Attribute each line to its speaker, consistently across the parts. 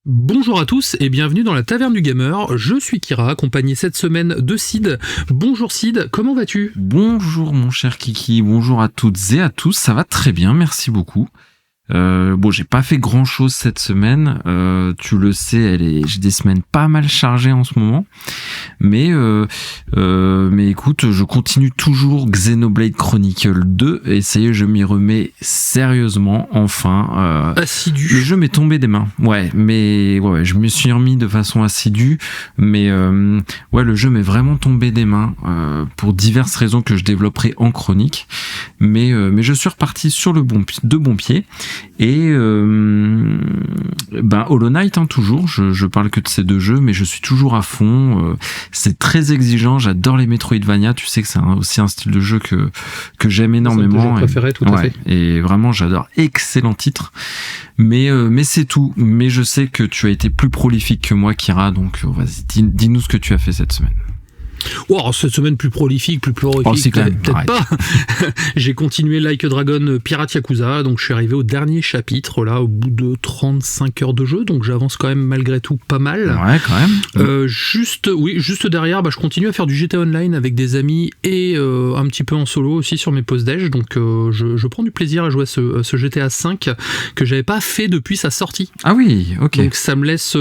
Speaker 1: Bonjour à tous et bienvenue dans la Taverne du Gamer, je suis Kira, accompagné cette semaine de Sid. Bonjour Sid, comment vas-tu ?
Speaker 2: Bonjour mon cher Kiki, bonjour à toutes et à tous, ça va très bien, merci beaucoup. J'ai pas fait grand chose cette semaine, tu le sais, j'ai des semaines pas mal chargées en ce moment, mais écoute, je continue toujours Xenoblade Chronicle 2 et ça y est, je m'y remets sérieusement, enfin.
Speaker 1: Assidu.
Speaker 2: Le jeu m'est tombé des mains, ouais, je me suis remis de façon assidue, mais le jeu m'est vraiment tombé des mains pour diverses raisons que je développerai en chronique, mais je suis reparti sur de bon pied. Et Hollow Knight, toujours, je parle que de ces deux jeux, mais je suis toujours à fond, c'est très exigeant, j'adore les Metroidvania, tu sais que c'est aussi un style de jeu que j'aime énormément.
Speaker 1: C'est mon jeu préféré, tout à fait.
Speaker 2: Et vraiment j'adore, excellent titre, mais c'est tout, mais je sais que tu as été plus prolifique que moi Kira, donc vas-y, dis-nous ce que tu as fait cette semaine.
Speaker 1: Oh, cette semaine plus prolifique, peut-être pas. J'ai continué Like a Dragon Pirate Yakuza, donc je suis arrivé au dernier chapitre, là, au bout de 35 heures de jeu, donc j'avance quand même malgré tout pas mal.
Speaker 2: Ouais, quand même.
Speaker 1: Juste derrière, je continue à faire du GTA Online avec des amis et un petit peu en solo aussi sur mes pauses déj, donc je prends du plaisir à jouer à ce GTA 5 que j'avais pas fait depuis sa sortie.
Speaker 2: Ah oui, ok.
Speaker 1: Donc ça me laisse,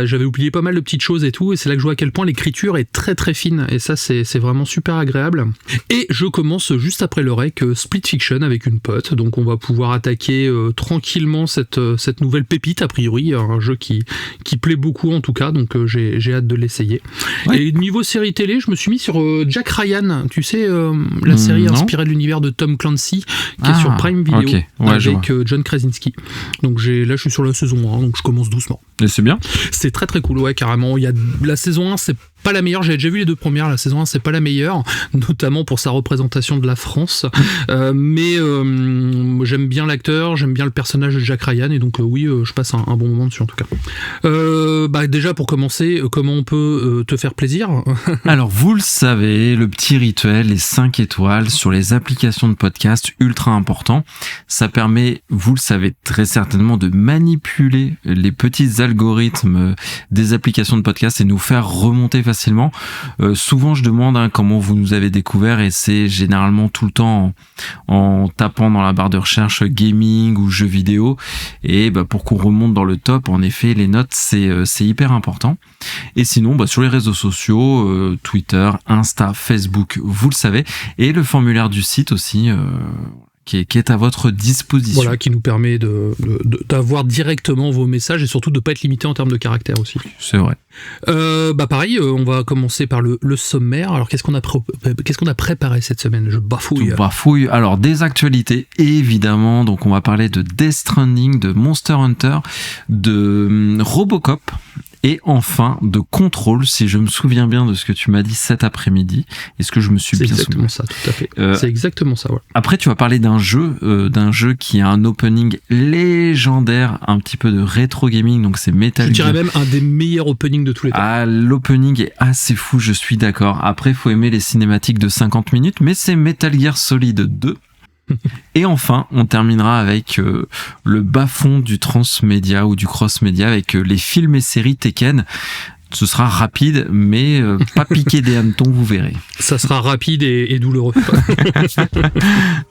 Speaker 1: j'avais oublié pas mal de petites choses et tout, et c'est là que je vois à quel point l'écriture est très très fine. Et ça, c'est vraiment super agréable. Et je commence juste après le rec Split Fiction avec une pote. Donc on va pouvoir attaquer tranquillement cette nouvelle pépite, a priori. Un jeu qui plaît beaucoup en tout cas. Donc j'ai hâte de l'essayer. Ouais. Et niveau série télé, je me suis mis sur Jack Ryan. Tu sais, la série inspirée de l'univers de Tom Clancy qui est sur Prime Video, okay. Avec John Krasinski. Donc là, je suis sur la saison 1, donc je commence doucement.
Speaker 2: Et c'est bien.
Speaker 1: C'est très très cool, ouais, carrément. La saison 1, c'est pas la meilleure, j'avais déjà vu les deux premières, la saison 1 c'est pas la meilleure, notamment pour sa représentation de la France, mais j'aime bien l'acteur, j'aime bien le personnage de Jack Ryan, et donc je passe un bon moment dessus en tout cas. Déjà pour commencer, comment on peut te faire plaisir ?
Speaker 2: Alors vous le savez, le petit rituel, les 5 étoiles sur les applications de podcast, ultra important, ça permet, vous le savez très certainement, de manipuler les petits algorithmes des applications de podcast et nous faire remonter facilement. Souvent je demande comment vous nous avez découvert, et c'est généralement tout le temps en tapant dans la barre de recherche gaming ou jeux vidéo, et pour qu'on remonte dans le top, en effet les notes c'est hyper important. Et sinon sur les réseaux sociaux, Twitter, Insta, Facebook, vous le savez, et le formulaire du site aussi, qui est à votre disposition.
Speaker 1: Voilà, qui nous permet d'avoir directement vos messages et surtout de ne pas être limité en termes de caractères aussi.
Speaker 2: C'est vrai.
Speaker 1: Pareil, on va commencer par le sommaire. Alors, qu'est-ce qu'on a préparé cette semaine ? Je bafouille.
Speaker 2: Tout bafouille. Alors, des actualités, évidemment. Donc, on va parler de Death Stranding, de Monster Hunter, de Robocop, et enfin de Control, si je me souviens bien de ce que tu m'as dit cet après-midi. Est-ce que je me suis bien souvenu ?
Speaker 1: C'est exactement ça, tout à fait. C'est exactement ça, ouais.
Speaker 2: Après, tu vas parler d'un jeu qui a un opening légendaire, un petit peu de rétro gaming, donc c'est Metal Gear.
Speaker 1: Je dirais même un des meilleurs openings de tous les temps.
Speaker 2: Ah, l'opening est assez fou, je suis d'accord. Après, faut aimer les cinématiques de 50 minutes, mais c'est Metal Gear Solid 2. Et enfin, on terminera avec le bas-fond du transmédia ou du cross-média avec les films et séries Tekken. Ce sera rapide, mais pas piqué des hannetons, vous verrez.
Speaker 1: Ça sera rapide et douloureux.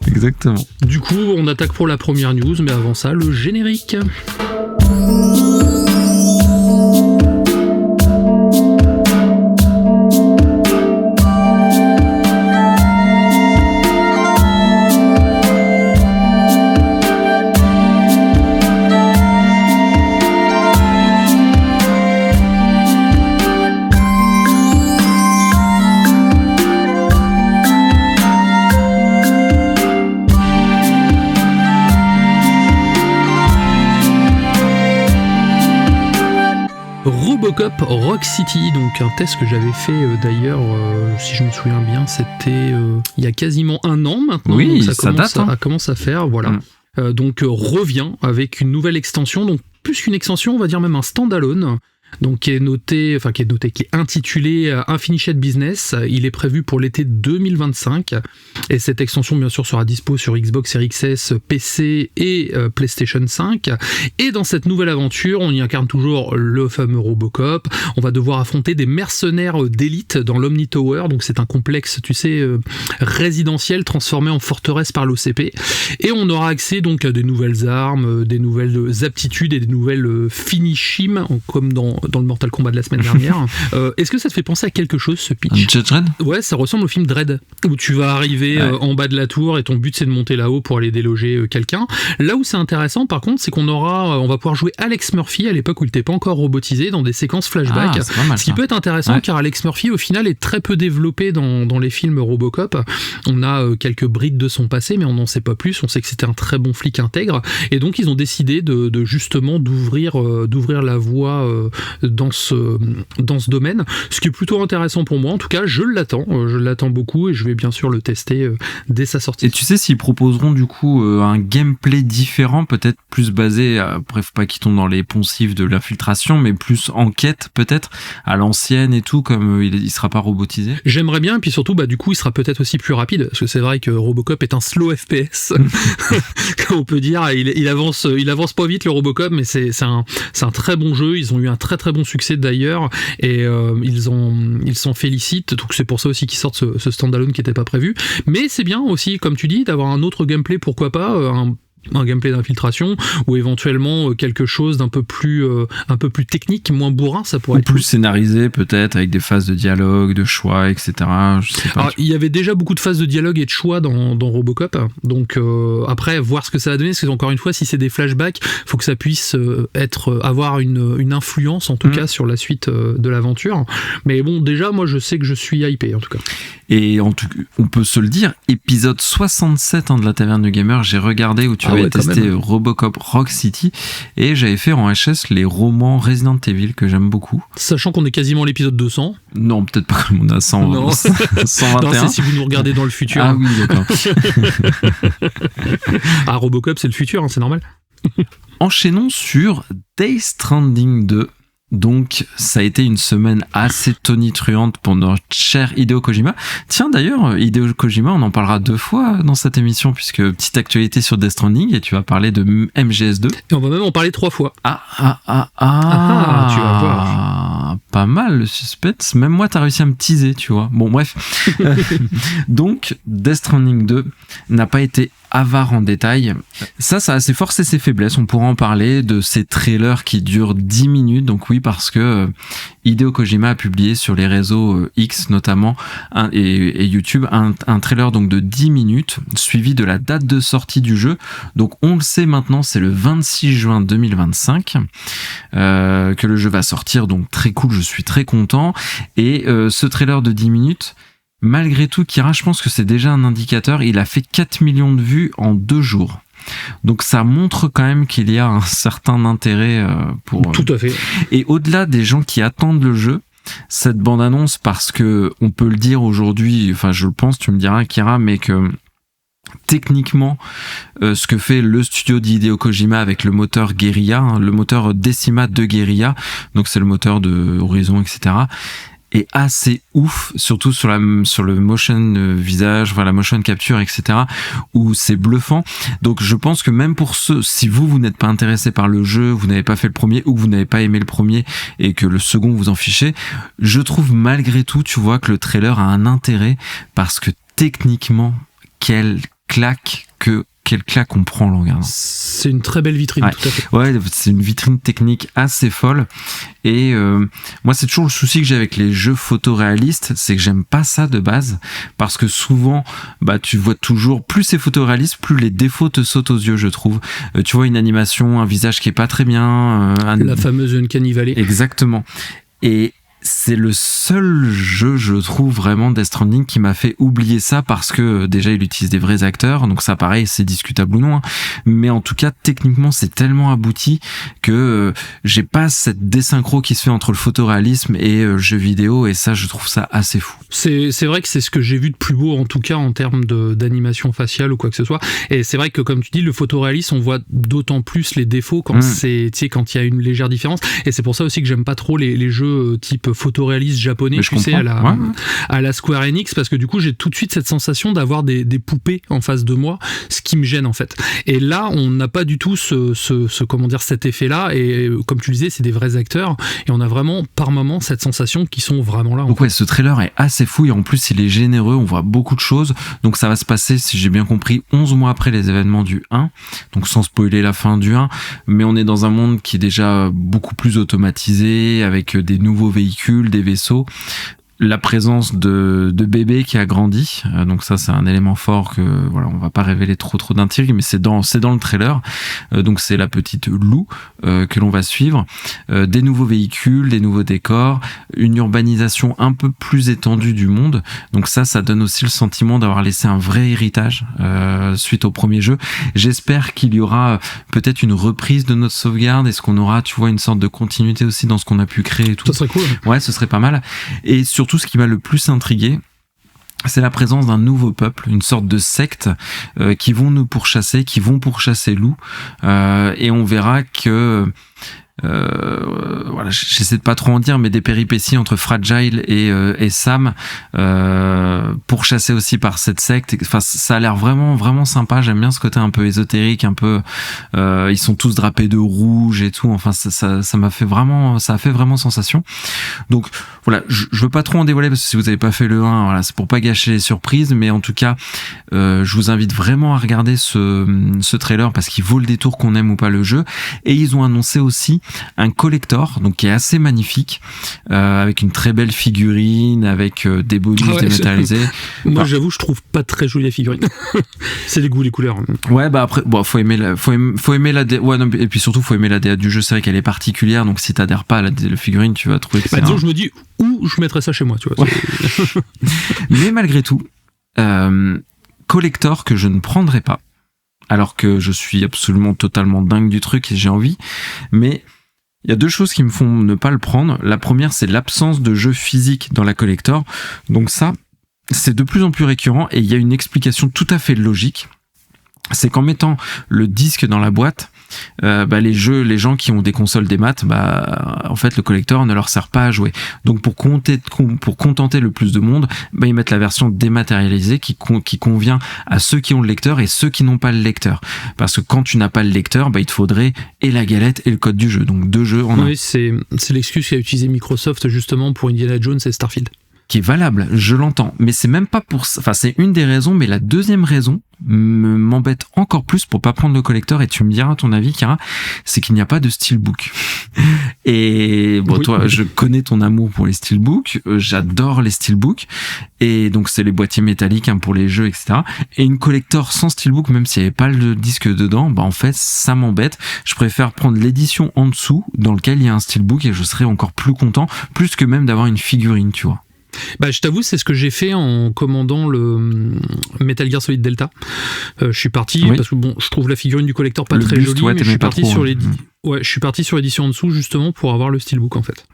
Speaker 2: Exactement.
Speaker 1: Du coup, on attaque pour la première news, mais avant ça, le générique. Robocop Rock City, donc un test que j'avais fait d'ailleurs, si je me souviens bien, c'était il y a quasiment un an maintenant.
Speaker 2: Oui,
Speaker 1: donc
Speaker 2: ça date.
Speaker 1: Ça commence à faire, voilà. Donc revient avec une nouvelle extension, donc plus qu'une extension, on va dire même un standalone, donc qui est intitulé Unfinished Business. Il est prévu pour l'été 2025 et cette extension bien sûr sera dispo sur Xbox Series XS, PC et PlayStation 5. Et dans cette nouvelle aventure, on y incarne toujours le fameux Robocop. On va devoir affronter des mercenaires d'élite dans l'Omni Tower, donc c'est un complexe, tu sais, résidentiel transformé en forteresse par l'OCP. Et on aura accès donc à des nouvelles armes, des nouvelles aptitudes et des nouvelles finishim, comme dans le Mortal Kombat de la semaine dernière. Est-ce que ça te fait penser à quelque chose, ce pitch?
Speaker 2: Judge Dredd?
Speaker 1: Ouais, ça ressemble au film Dredd, où tu vas arriver en bas de la tour et ton but c'est de monter là-haut pour aller déloger quelqu'un. Là où c'est intéressant par contre, c'est qu'on va pouvoir jouer Alex Murphy à l'époque où il n'était pas encore robotisé dans des séquences flashback. Ce qui peut être intéressant car Alex Murphy au final est très peu développé dans les films Robocop. On a quelques brides de son passé mais on n'en sait pas plus. On sait que c'était un très bon flic intègre et donc ils ont décidé de justement d'ouvrir la voie dans ce domaine, ce qui est plutôt intéressant pour moi. En tout cas, je l'attends beaucoup et je vais bien sûr le tester dès sa sortie.
Speaker 2: Et tu sais s'ils proposeront du coup un gameplay différent, peut-être plus basé, après faut pas qu'ils tombent dans les poncifs de l'infiltration, mais plus enquête peut-être à l'ancienne et tout, comme il sera pas robotisé.
Speaker 1: J'aimerais bien, et puis surtout du coup il sera peut-être aussi plus rapide, parce que c'est vrai que Robocop est un slow FPS. On peut dire, il avance pas vite le Robocop, mais c'est un très bon jeu. Ils ont eu un très très bon succès d'ailleurs et ils s'en félicitent, donc c'est pour ça aussi qu'ils sortent ce standalone qui n'était pas prévu. Mais c'est bien aussi, comme tu dis, d'avoir un autre gameplay, pourquoi pas, un gameplay d'infiltration ou éventuellement quelque chose d'un peu plus technique, moins bourrin, ça pourrait être
Speaker 2: plus scénarisé peut-être, avec des phases de dialogue, de choix, etc. Je sais pas.
Speaker 1: Alors, il y avait déjà beaucoup de phases de dialogue et de choix dans Robocop, donc après voir ce que ça va donner, parce que encore une fois si c'est des flashbacks, faut que ça puisse avoir une influence en tout cas sur la suite de l'aventure. Mais bon, déjà moi je sais que je suis hypé en tout cas.
Speaker 2: Et on peut se le dire, épisode 67 de la Taverne de Gamer, j'ai regardé où tu avais testé Robocop Rock City et j'avais fait en HS les romans Resident Evil que j'aime beaucoup.
Speaker 1: Sachant qu'on est quasiment à l'épisode 200.
Speaker 2: Non, peut-être pas comme on a 100, 121.
Speaker 1: Non, c'est si vous nous regardez dans le futur.
Speaker 2: Ah oui, d'accord.
Speaker 1: Robocop c'est le futur, c'est normal.
Speaker 2: Enchaînons sur Death Stranding 2. Donc, ça a été une semaine assez tonitruante pour notre cher Hideo Kojima. Tiens, d'ailleurs, Hideo Kojima, on en parlera 2 fois dans cette émission, puisque petite actualité sur Death Stranding, et tu vas parler de MGS2.
Speaker 1: Et on va même en parler 3 fois.
Speaker 2: Tu vas voir. Pas mal le suspense. Même moi, t'as réussi à me teaser, tu vois. Bon, bref. Donc, Death Stranding 2 n'a pas été avare en détail. Ça a ses forces et ses faiblesses. On pourra en parler de ces trailers qui durent 10 minutes. Donc oui, parce que Hideo Kojima a publié sur les réseaux X notamment et YouTube un trailer donc de 10 minutes suivi de la date de sortie du jeu. Donc on le sait maintenant, c'est le 26 juin 2025 que le jeu va sortir. Donc très cool, je suis très content. Et ce trailer de 10 minutes, malgré tout, Kira, je pense que c'est déjà un indicateur. Il a fait 4 millions de vues en 2 jours. Donc ça montre quand même qu'il y a un certain intérêt pour...
Speaker 1: Tout à fait.
Speaker 2: Et au-delà des gens qui attendent le jeu, cette bande-annonce, parce que on peut le dire aujourd'hui, enfin je le pense, tu me diras Kira, mais que techniquement, ce que fait le studio d'Hideo Kojima avec le moteur Guerrilla, le moteur Decima de Guerrilla, donc c'est le moteur de Horizon, etc., est assez ouf, surtout sur le motion visage, la motion capture, etc., où c'est bluffant. Donc je pense que même pour ceux, si vous n'êtes pas intéressé par le jeu, vous n'avez pas fait le premier ou que vous n'avez pas aimé le premier et que le second vous en fichez, je trouve malgré tout, tu vois, que le trailer a un intérêt parce que techniquement, quelle claque on prend en regardant.
Speaker 1: C'est une très belle vitrine, tout à fait.
Speaker 2: Ouais, c'est une vitrine technique assez folle. Et moi, c'est toujours le souci que j'ai avec les jeux photoréalistes, c'est que j'aime pas ça de base, parce que souvent, tu vois toujours, plus c'est photoréaliste, plus les défauts te sautent aux yeux, je trouve. Tu vois une animation, un visage qui est pas très bien.
Speaker 1: La fameuse Uncanny Valley.
Speaker 2: Exactement. Et c'est le seul jeu, je trouve, vraiment Death Stranding qui m'a fait oublier ça, parce que déjà il utilise des vrais acteurs, donc ça pareil c'est discutable ou non, hein. Mais en tout cas techniquement c'est tellement abouti que j'ai pas cette désynchro qui se fait entre le photoréalisme et jeu vidéo, et ça je trouve ça assez fou.
Speaker 1: C'est vrai que c'est ce que j'ai vu de plus beau, en tout cas en termes d'animation faciale ou quoi que ce soit, et c'est vrai que comme tu dis, le photoréalisme, on voit d'autant plus les défauts quand c'est, tu sais, quand il y a une légère différence, et c'est pour ça aussi que j'aime pas trop les jeux type photoréaliste japonais, tu sais, à la Square Enix, parce que du coup j'ai tout de suite cette sensation d'avoir des poupées en face de moi, ce qui me gêne en fait. Et là on n'a pas du tout comment dire, cet effet là, et comme tu disais c'est des vrais acteurs, et on a vraiment par moments cette sensation qu'ils sont vraiment là.
Speaker 2: Donc ouais, ce trailer est assez fou, et en plus il est généreux, on voit beaucoup de choses, donc ça va se passer, si j'ai bien compris, 11 mois après les événements du 1, donc sans spoiler la fin du 1, mais on est dans un monde qui est déjà beaucoup plus automatisé, avec des nouveaux véhicules, des vaisseaux, la présence de bébés qui a grandi, donc ça c'est un élément fort que voilà, on va pas révéler trop d'intrigue, mais c'est dans le trailer, donc c'est la petite Lou que l'on va suivre, des nouveaux véhicules, des nouveaux décors, une urbanisation un peu plus étendue du monde, donc ça donne aussi le sentiment d'avoir laissé un vrai héritage suite au premier jeu. J'espère qu'il y aura peut-être une reprise de notre sauvegarde, est-ce qu'on aura, tu vois, une sorte de continuité aussi dans ce qu'on a pu créer et tout.
Speaker 1: Ça serait cool.
Speaker 2: Ouais, ce serait pas mal. Et surtout, ce qui m'a le plus intrigué, c'est la présence d'un nouveau peuple, une sorte de secte qui vont nous pourchasser, qui vont pourchasser Lou, et on verra que voilà, j'essaie de pas trop en dire, mais des péripéties entre Fragile et Sam, pourchassés aussi par cette secte. Enfin, ça a l'air vraiment sympa. J'aime bien ce côté un peu ésotérique, un peu ils sont tous drapés de rouge et tout. Enfin, ça a fait vraiment sensation. Donc voilà, je veux pas trop en dévoiler, parce que si vous avez pas fait le 1, voilà, c'est pour pas gâcher les surprises, mais en tout cas je vous invite vraiment à regarder ce trailer, parce qu'il vaut le détour, qu'on aime ou pas le jeu. Et ils ont annoncé aussi un collector, donc qui est assez magnifique, avec une très belle figurine, avec des bonus dématérialisés.
Speaker 1: Moi j'avoue, je trouve pas très jolie la figurine. C'est les goûts, les couleurs.
Speaker 2: Ouais, bah après, bon, faut aimer la ouais, non, et puis surtout faut aimer la DA du jeu. C'est vrai qu'elle est particulière, donc si t'adhères pas à la figurine, tu vas trouver que c'est
Speaker 1: disons, je me dis où je mettrais ça chez moi, tu vois.
Speaker 2: Ouais. Mais malgré tout, collector que je ne prendrai pas, alors que je suis absolument totalement dingue du truc et j'ai envie, mais il y a deux choses qui me font ne pas le prendre. La première, c'est l'absence de jeu physique dans la collector. Donc ça, c'est de plus en plus récurrent, et il y a une explication tout à fait logique. C'est qu'en mettant le disque dans la boîte, les gens qui ont des consoles des maths, en fait le collector ne leur sert pas à jouer. Donc pour contenter le plus de monde, ils mettent la version dématérialisée qui convient à ceux qui ont le lecteur et ceux qui n'ont pas le lecteur. Parce que quand tu n'as pas le lecteur, il te faudrait et la galette et le code du jeu. Donc 2 jeux en un.
Speaker 1: Oui, c'est l'excuse qu'a utilisé Microsoft justement pour Indiana Jones et Starfield.
Speaker 2: Qui est valable, je l'entends, mais c'est même pas pour ça. Enfin, c'est une des raisons, mais la deuxième raison m'embête encore plus pour pas prendre le collector, et tu me diras ton avis, Kara, c'est qu'il n'y a pas de steelbook. Et bon, oui, toi, je connais ton amour pour les steelbooks, j'adore les steelbooks, et donc c'est les boîtiers métalliques pour les jeux, etc. Et une collector sans steelbook, même s'il n'y avait pas le disque dedans, en fait, ça m'embête. Je préfère prendre l'édition en dessous, dans lequel il y a un steelbook, et je serais encore plus content, plus que même d'avoir une figurine, tu vois.
Speaker 1: Je t'avoue, c'est ce que j'ai fait en commandant le Metal Gear Solid Delta. Je suis parti, parce que je trouve la figurine du collector pas très jolie, mais je suis parti sur je suis parti sur l'édition en dessous, justement, pour avoir le steelbook, en fait.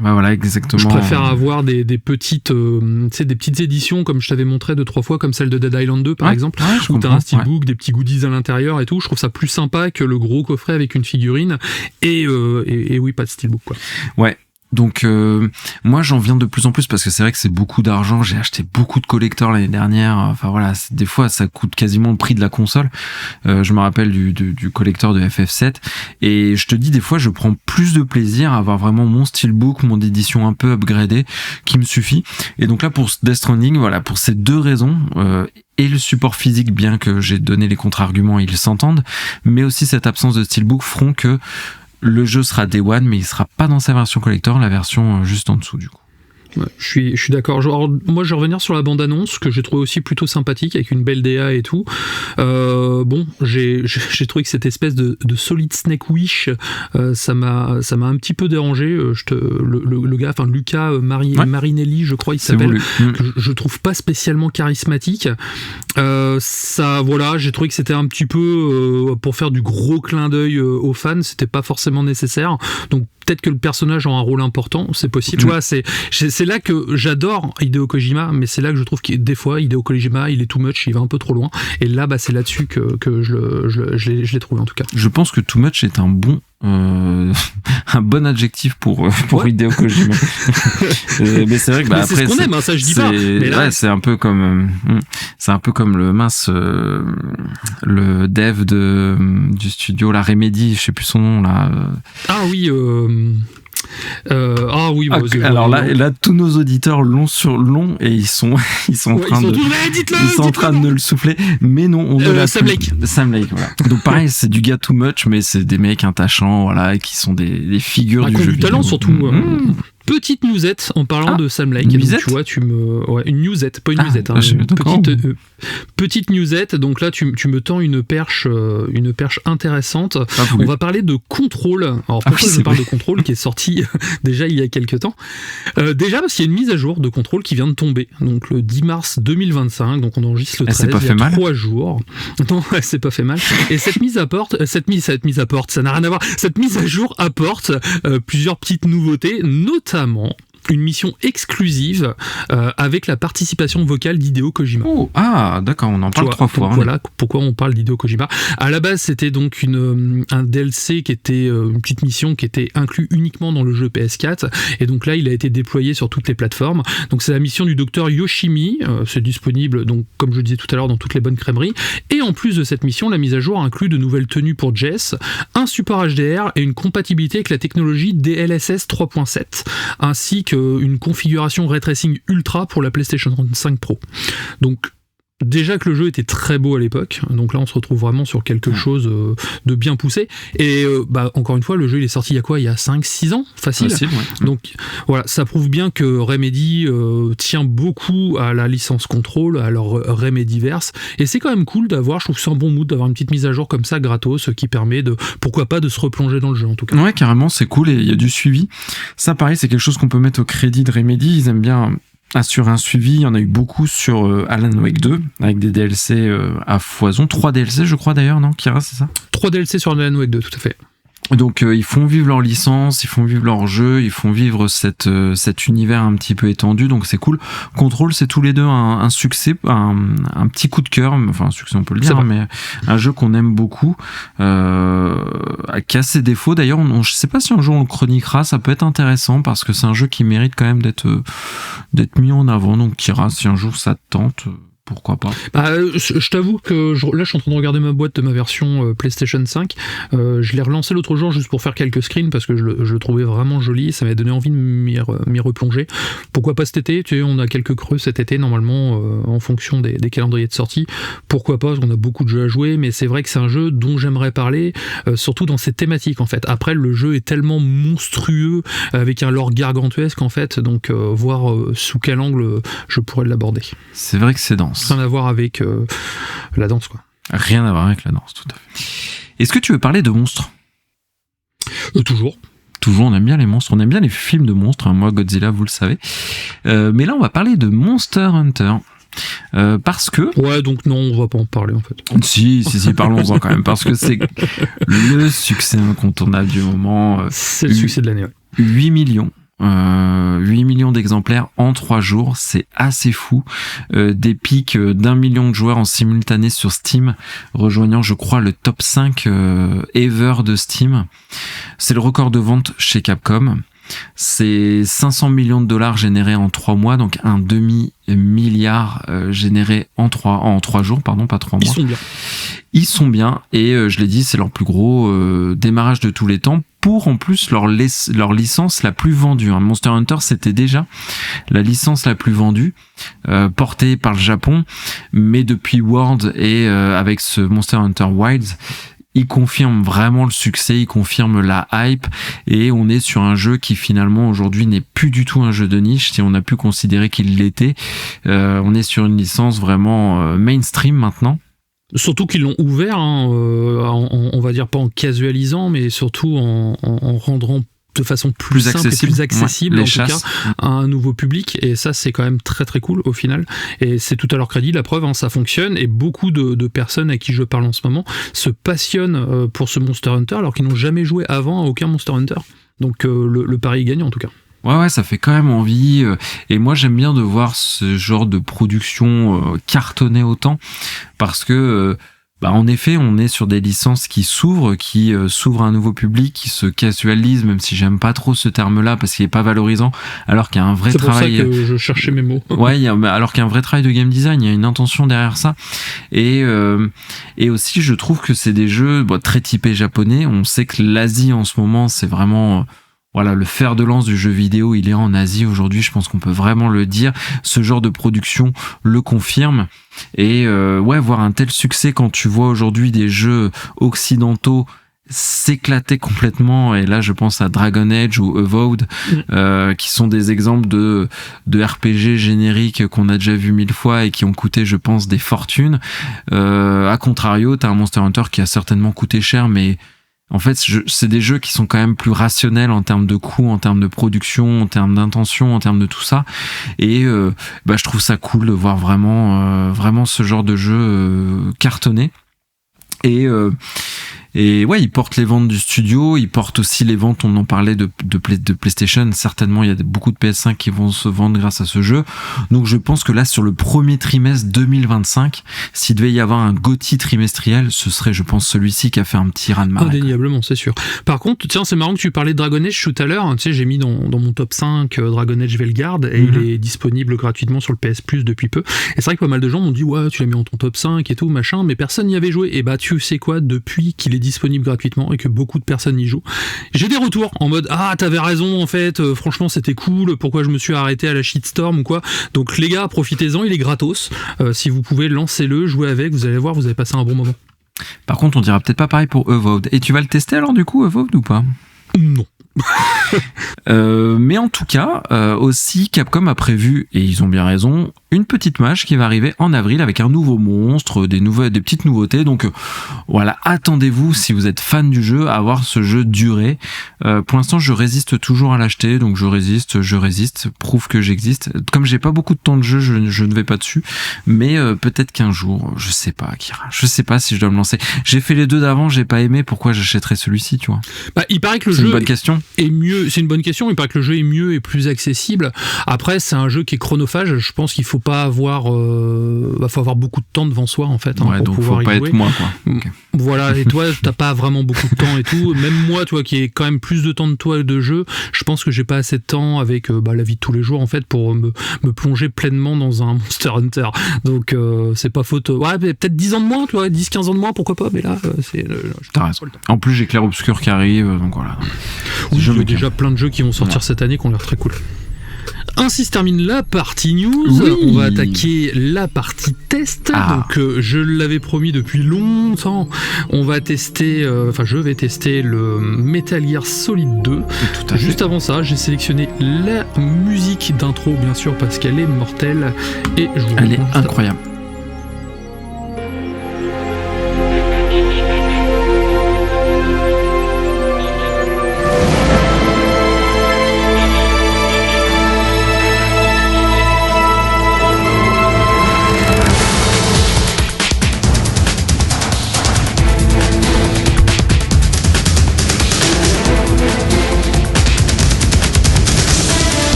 Speaker 2: Voilà, exactement.
Speaker 1: Je préfère avoir des petites des petites éditions, comme je t'avais montré 2-3 fois, comme celle de Dead Island 2 par exemple, où t'as un steelbook, des petits goodies à l'intérieur et tout. Je trouve ça plus sympa que le gros coffret avec une figurine et oui, pas de steelbook, quoi.
Speaker 2: Ouais. Donc moi j'en viens de plus en plus, parce que c'est vrai que c'est beaucoup d'argent. J'ai acheté beaucoup de collectors l'année dernière. Enfin voilà, des fois ça coûte quasiment le prix de la console. Je me rappelle du collector de FF7, et je te dis, des fois je prends plus de plaisir à avoir vraiment mon steelbook, mon édition un peu upgradée, qui me suffit. Et donc là pour Death Stranding, voilà, pour ces deux raisons, et le support physique, bien que j'ai donné les contre-arguments, ils s'entendent, mais aussi cette absence de steelbook feront que le jeu sera Day One, mais il sera pas dans sa version collector, la version juste en dessous, du coup.
Speaker 1: Ouais, je suis d'accord. Genre, moi, je vais revenir sur la bande-annonce que j'ai trouvé aussi plutôt sympathique avec une belle DA et tout. Bon, j'ai trouvé que cette espèce de Solid Snake Wish, ça m'a un petit peu dérangé. Le gars, enfin Luca Marinelli, je crois, il s'appelle. Que je trouve pas spécialement charismatique. Ça, voilà, j'ai trouvé que c'était un petit peu pour faire du gros clin d'œil aux fans. C'était pas forcément nécessaire. Donc peut-être que le personnage a un rôle important, c'est possible. Tu vois, c'est là que j'adore Hideo Kojima, mais c'est là que je trouve que des fois Hideo Kojima, il est too much, il va un peu trop loin. Et là, c'est là-dessus que je l'ai trouvé en tout cas.
Speaker 2: Je pense que too much est un bon adjectif pour Hideo Kojima. Mais c'est vrai que
Speaker 1: après c'est ce qu'on aime, hein, ça je dis pas. Mais là,
Speaker 2: ouais, c'est un peu comme le dev du studio la Remedy, je sais plus son nom là.
Speaker 1: Ah oui.
Speaker 2: Alors là, tous nos auditeurs l'ont et ils sont en train de le souffler. Mais non, on
Speaker 1: Sam Lake,
Speaker 2: voilà. Donc pareil, c'est du gars too much, mais c'est des mecs attachants, voilà, qui sont des figures du jeu.
Speaker 1: Du talent surtout. Petite newsette en parlant de Sam Lake.
Speaker 2: Une
Speaker 1: donc, tu vois, une newsette, pas une newsette. Petite newsette. Donc là, tu me tends une perche intéressante. On va parler de Control. Alors pourquoi je parle de Control qui est sorti déjà il y a quelques temps. Déjà parce qu'il y a une mise à jour de Control qui vient de tomber. Donc le 10 mars 2025. Donc on enregistre le 13. Il y a 3 jours. Non, c'est pas fait mal. Et cette mise à jour apporte plusieurs petites nouveautés, notamment une mission exclusive avec la participation vocale d'Hideo Kojima.
Speaker 2: Oh, d'accord, on en parle 3 fois.
Speaker 1: Voilà pourquoi on parle d'Hideo Kojima. À la base, c'était donc un DLC qui était une petite mission qui était inclus uniquement dans le jeu PS4, et donc là, il a été déployé sur toutes les plateformes. Donc c'est la mission du docteur Yoshimi, c'est disponible, donc comme je disais tout à l'heure, dans toutes les bonnes crèmeries. Et en plus de cette mission, la mise à jour inclut de nouvelles tenues pour Jess, un support HDR et une compatibilité avec la technologie DLSS 3.7, ainsi que une configuration ray tracing ultra pour la PlayStation 5 Pro. Donc déjà que le jeu était très beau à l'époque, donc là on se retrouve vraiment sur quelque chose de bien poussé, et encore une fois le jeu il est sorti il y a 5-6 ans facile ouais. Donc voilà, ça prouve bien que Remedy tient beaucoup à la licence Control, à leur Remedyverse, et c'est quand même cool d'avoir, je trouve que c'est un bon mood d'avoir une petite mise à jour comme ça gratos qui permet pourquoi pas de se replonger dans le jeu en tout cas.
Speaker 2: Ouais, carrément, c'est cool, et il y a du suivi. Ça pareil, c'est quelque chose qu'on peut mettre au crédit de Remedy, ils aiment bien assurer un suivi. Il y en a eu beaucoup sur Alan Wake 2 avec des DLC à foison, 3 DLC je crois d'ailleurs, non Kira, c'est ça?
Speaker 1: 3 DLC sur Alan Wake 2, tout à fait.
Speaker 2: Donc ils font vivre leur licence, ils font vivre leur jeu, ils font vivre cet univers un petit peu étendu, donc c'est cool. Control, c'est tous les deux un succès, un petit coup de cœur, enfin un succès on peut le dire, mais un jeu qu'on aime beaucoup, qui a ses défauts. D'ailleurs, je sais pas si un jour on le chroniquera, ça peut être intéressant parce que c'est un jeu qui mérite quand même d'être mis en avant. Donc Kira, si un jour ça te tente, pourquoi pas.
Speaker 1: Je t'avoue que là je suis en train de regarder ma boîte de ma version PlayStation 5. Je l'ai relancé l'autre jour juste pour faire quelques screens parce que je le trouvais vraiment joli et ça m'a donné envie de m'y replonger. Pourquoi pas cet été, tu sais, on a quelques creux cet été normalement en fonction des calendriers de sortie. Pourquoi pas, parce qu'on a beaucoup de jeux à jouer, mais c'est vrai que c'est un jeu dont j'aimerais parler, surtout dans ses thématiques en fait. Après le jeu est tellement monstrueux avec un lore gargantuesque en fait, donc voir sous quel angle je pourrais l'aborder.
Speaker 2: C'est vrai que c'est dense.
Speaker 1: Rien à voir avec la danse, quoi.
Speaker 2: Rien à voir avec la danse, tout à fait. Est-ce que tu veux parler de monstres ?
Speaker 1: Toujours.
Speaker 2: Toujours, on aime bien les monstres, on aime bien les films de monstres, hein. Moi, Godzilla, vous le savez. Mais là, on va parler de Monster Hunter. Parce que...
Speaker 1: Ouais, donc non, on va pas en parler, en fait.
Speaker 2: Si, parlons-en quand même, parce que c'est le succès incontournable du moment.
Speaker 1: C'est le succès de l'année, ouais.
Speaker 2: 8 millions. 8 millions d'exemplaires en 3 jours, c'est assez fou. Des pics d'1 million de joueurs en simultané sur Steam, rejoignant je crois le top 5 ever de Steam. C'est le record de vente chez Capcom. C'est 500 millions de dollars générés en 3 mois, donc un demi-milliard généré en 3 jours, pardon, pas 3 mois. Ils sont bien, et je l'ai dit, c'est leur plus gros démarrage de tous les temps, pour en plus leur licence la plus vendue. Monster Hunter, c'était déjà la licence la plus vendue, portée par le Japon, mais depuis World et avec ce Monster Hunter Wilds, il confirme vraiment le succès, il confirme la hype, et on est sur un jeu qui finalement aujourd'hui n'est plus du tout un jeu de niche, si on a pu considérer qu'il l'était. On est sur une licence vraiment mainstream maintenant.
Speaker 1: Surtout qu'ils l'ont ouvert, on va dire pas en casualisant, mais surtout en rendant de façon plus simple
Speaker 2: accessible,
Speaker 1: et plus accessible,
Speaker 2: ouais,
Speaker 1: en tout cas, à un nouveau public. Et ça, c'est quand même très très cool au final. Et c'est tout à leur crédit, la preuve, ça fonctionne. Et beaucoup de personnes à qui je parle en ce moment se passionnent pour ce Monster Hunter alors qu'ils n'ont jamais joué avant à aucun Monster Hunter. Donc le pari est gagnant en tout cas.
Speaker 2: Ouais, ça fait quand même envie. Et moi, j'aime bien de voir ce genre de production cartonner autant, parce que en effet, on est sur des licences qui s'ouvrent à un nouveau public, qui se casualisent, même si j'aime pas trop ce terme-là parce qu'il est pas valorisant, alors qu'il y a un vrai travail.
Speaker 1: C'est pour ça que je cherchais mes mots.
Speaker 2: Ouais, alors qu'il y a un vrai travail de game design, il y a une intention derrière ça. Et aussi, je trouve que c'est des jeux très typés japonais. On sait que l'Asie en ce moment, c'est vraiment le fer de lance du jeu vidéo, il est en Asie aujourd'hui, je pense qu'on peut vraiment le dire. Ce genre de production le confirme. Et voir un tel succès quand tu vois aujourd'hui des jeux occidentaux s'éclater complètement, et là je pense à Dragon Age ou Evolved, qui sont des exemples de RPG génériques qu'on a déjà vu 1000 fois et qui ont coûté, je pense, des fortunes. À contrario, t'as un Monster Hunter qui a certainement coûté cher, mais en fait, c'est des jeux qui sont quand même plus rationnels en termes de coûts, en termes de production, en termes d'intention, en termes de tout ça. Et je trouve ça cool de voir vraiment ce genre de jeu cartonner. Et ouais, ils portent les ventes du studio, ils portent aussi les ventes, on en parlait de PlayStation, certainement il y a beaucoup de PS5 qui vont se vendre grâce à ce jeu. Donc je pense que là, sur le premier trimestre 2025, s'il devait y avoir un GOTY trimestriel, ce serait, je pense, celui-ci qui a fait un petit raz-de-marée.
Speaker 1: Indéniablement, c'est sûr. Par contre, tiens, c'est marrant que tu parlais de Dragon Age tout à l'heure. Tu sais, j'ai mis dans mon top 5 Dragon Age Veilguard, et il est disponible gratuitement sur le PS Plus depuis peu. Et c'est vrai que pas mal de gens m'ont dit, ouais, tu l'as mis en ton top 5 et tout, machin, mais personne n'y avait joué. Et tu sais quoi, depuis qu'il est disponible gratuitement et que beaucoup de personnes y jouent, j'ai des retours en mode t'avais raison en fait, franchement c'était cool, pourquoi je me suis arrêté à la shitstorm ou quoi. Donc les gars, profitez-en, il est gratos, si vous pouvez, lancez-le, jouez avec, vous allez voir, vous allez passer un bon moment.
Speaker 2: Par contre, on dira peut-être pas pareil pour Evolved. Et tu vas le tester alors du coup, Evolved, ou pas?
Speaker 1: Non.
Speaker 2: Mais en tout cas, aussi Capcom a prévu, et ils ont bien raison, une petite mage qui va arriver en avril avec un nouveau monstre, des petites nouveautés. Donc attendez-vous, si vous êtes fan du jeu, à voir ce jeu durer. Pour l'instant, je résiste toujours à l'acheter, donc je résiste, prouve que j'existe. Comme j'ai pas beaucoup de temps de jeu, je ne vais pas dessus, mais peut-être qu'un jour, je sais pas, Akira, je sais pas si je dois me lancer. J'ai fait les deux d'avant, j'ai pas aimé, pourquoi j'achèterais celui-ci, tu vois?
Speaker 1: Il paraît que le
Speaker 2: jeu,
Speaker 1: c'est
Speaker 2: une bonne question.
Speaker 1: Est mieux, c'est une bonne question, il paraît que le jeu est mieux et plus accessible. Après, c'est un jeu qui est chronophage, je pense qu'il faut pas avoir faut avoir beaucoup de temps devant soi en fait,
Speaker 2: pour donc pouvoir faut pas être moi, quoi. Okay.
Speaker 1: Voilà, et toi t'as pas vraiment beaucoup de temps et tout, même moi, toi qui ai quand même plus de temps de toi de jeu, je pense que j'ai pas assez de temps avec la vie de tous les jours en fait pour me plonger pleinement dans un Monster Hunter, donc c'est pas faute, peut-être 10 ans de moins, tu vois, 10-15 ans de moins, pourquoi pas, mais là c'est
Speaker 2: t'as raison. En plus j'ai Clair Obscur qui arrive, donc voilà.
Speaker 1: Oui, il y a déjà plein de jeux qui vont sortir cette année qui ont l'air très cool. Ainsi se termine la partie news. Oui. On va attaquer la partie test. Donc je l'avais promis depuis longtemps. On va tester, je vais tester le Metal Gear Solid 2. Juste avant ça, j'ai sélectionné la musique d'intro, bien sûr, parce qu'elle est mortelle. Et
Speaker 2: elle est incroyable.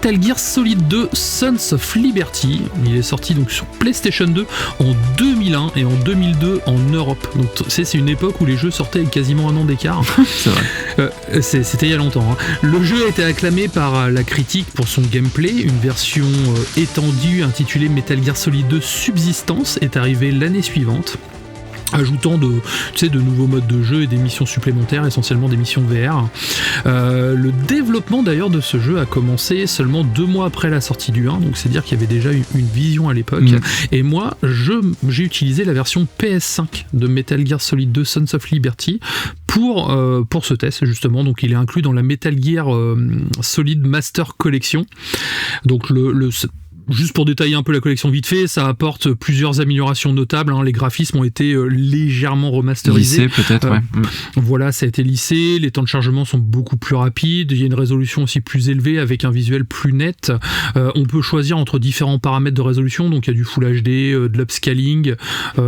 Speaker 1: Metal Gear Solid 2 Sons of Liberty. Il est sorti donc sur PlayStation 2 en 2001 et en 2002 en Europe. Donc c'est une époque où les jeux sortaient avec quasiment un an d'écart.
Speaker 2: C'est vrai.
Speaker 1: C'était il y a longtemps. Hein. Le jeu a été acclamé par la critique pour son gameplay. Une version étendue intitulée Metal Gear Solid 2 Subsistance est arrivée l'année suivante, ajoutant de nouveaux modes de jeu et des missions supplémentaires, essentiellement des missions VR. Le développement d'ailleurs de ce jeu a commencé seulement 2 mois après la sortie du 1, donc c'est dire qu'il y avait déjà une vision à l'époque. Et moi, j'ai utilisé la version PS5 de Metal Gear Solid 2 Sons of Liberty pour ce test justement. Donc il est inclus dans la Metal Gear Solid Master Collection. Donc juste pour détailler un peu la collection vite fait, ça apporte plusieurs améliorations notables. Hein. Les graphismes ont été légèrement remasterisés.
Speaker 2: Lissé peut-être, ouais.
Speaker 1: Voilà, ça a été lissé. Les temps de chargement sont beaucoup plus rapides. Il y a une résolution aussi plus élevée avec un visuel plus net. On peut choisir entre différents paramètres de résolution. Donc il y a du Full HD, de l'upscaling.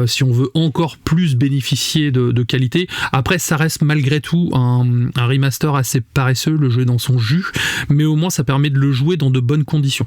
Speaker 1: Si on veut encore plus bénéficier de qualité. Après, ça reste malgré tout un remaster assez paresseux. Le jeu est dans son jus. Mais au moins, ça permet de le jouer dans de bonnes conditions.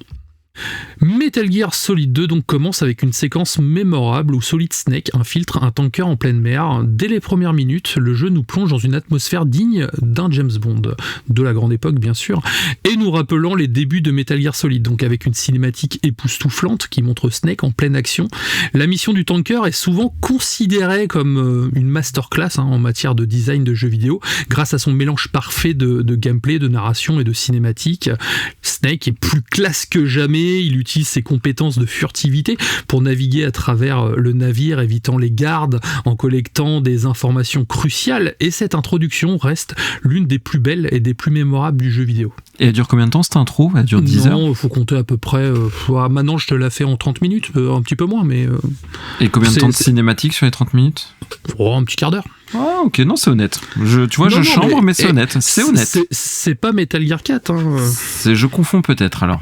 Speaker 1: Metal Gear Solid 2 donc commence avec une séquence mémorable où Solid Snake infiltre un tanker en pleine mer. Dès les premières minutes, le jeu nous plonge dans une atmosphère digne d'un James Bond, de la grande époque bien sûr, et nous rappelant les débuts de Metal Gear Solid, donc avec une cinématique époustouflante qui montre Snake en pleine action. La mission du tanker est souvent considérée comme une masterclass en matière de design de jeux vidéo, grâce à son mélange parfait de gameplay, de narration et de cinématique. Snake est plus classe que jamais. Il utilise ses compétences de furtivité pour naviguer à travers le navire, évitant les gardes, en collectant des informations cruciales, et cette introduction reste l'une des plus belles et des plus mémorables du jeu vidéo.
Speaker 2: Et elle dure combien de temps cette intro ? Elle dure 10 heures ?
Speaker 1: Non, il faut compter à peu près... maintenant, je te la fais en 30 minutes, un petit peu moins, mais...
Speaker 2: Et combien de temps de cinématique sur les 30 minutes ?
Speaker 1: Un petit quart d'heure.
Speaker 2: Ah ok, non c'est honnête. Je chambre mais c'est honnête. C'est honnête.
Speaker 1: C'est pas Metal Gear 4.
Speaker 2: Je confonds peut-être alors.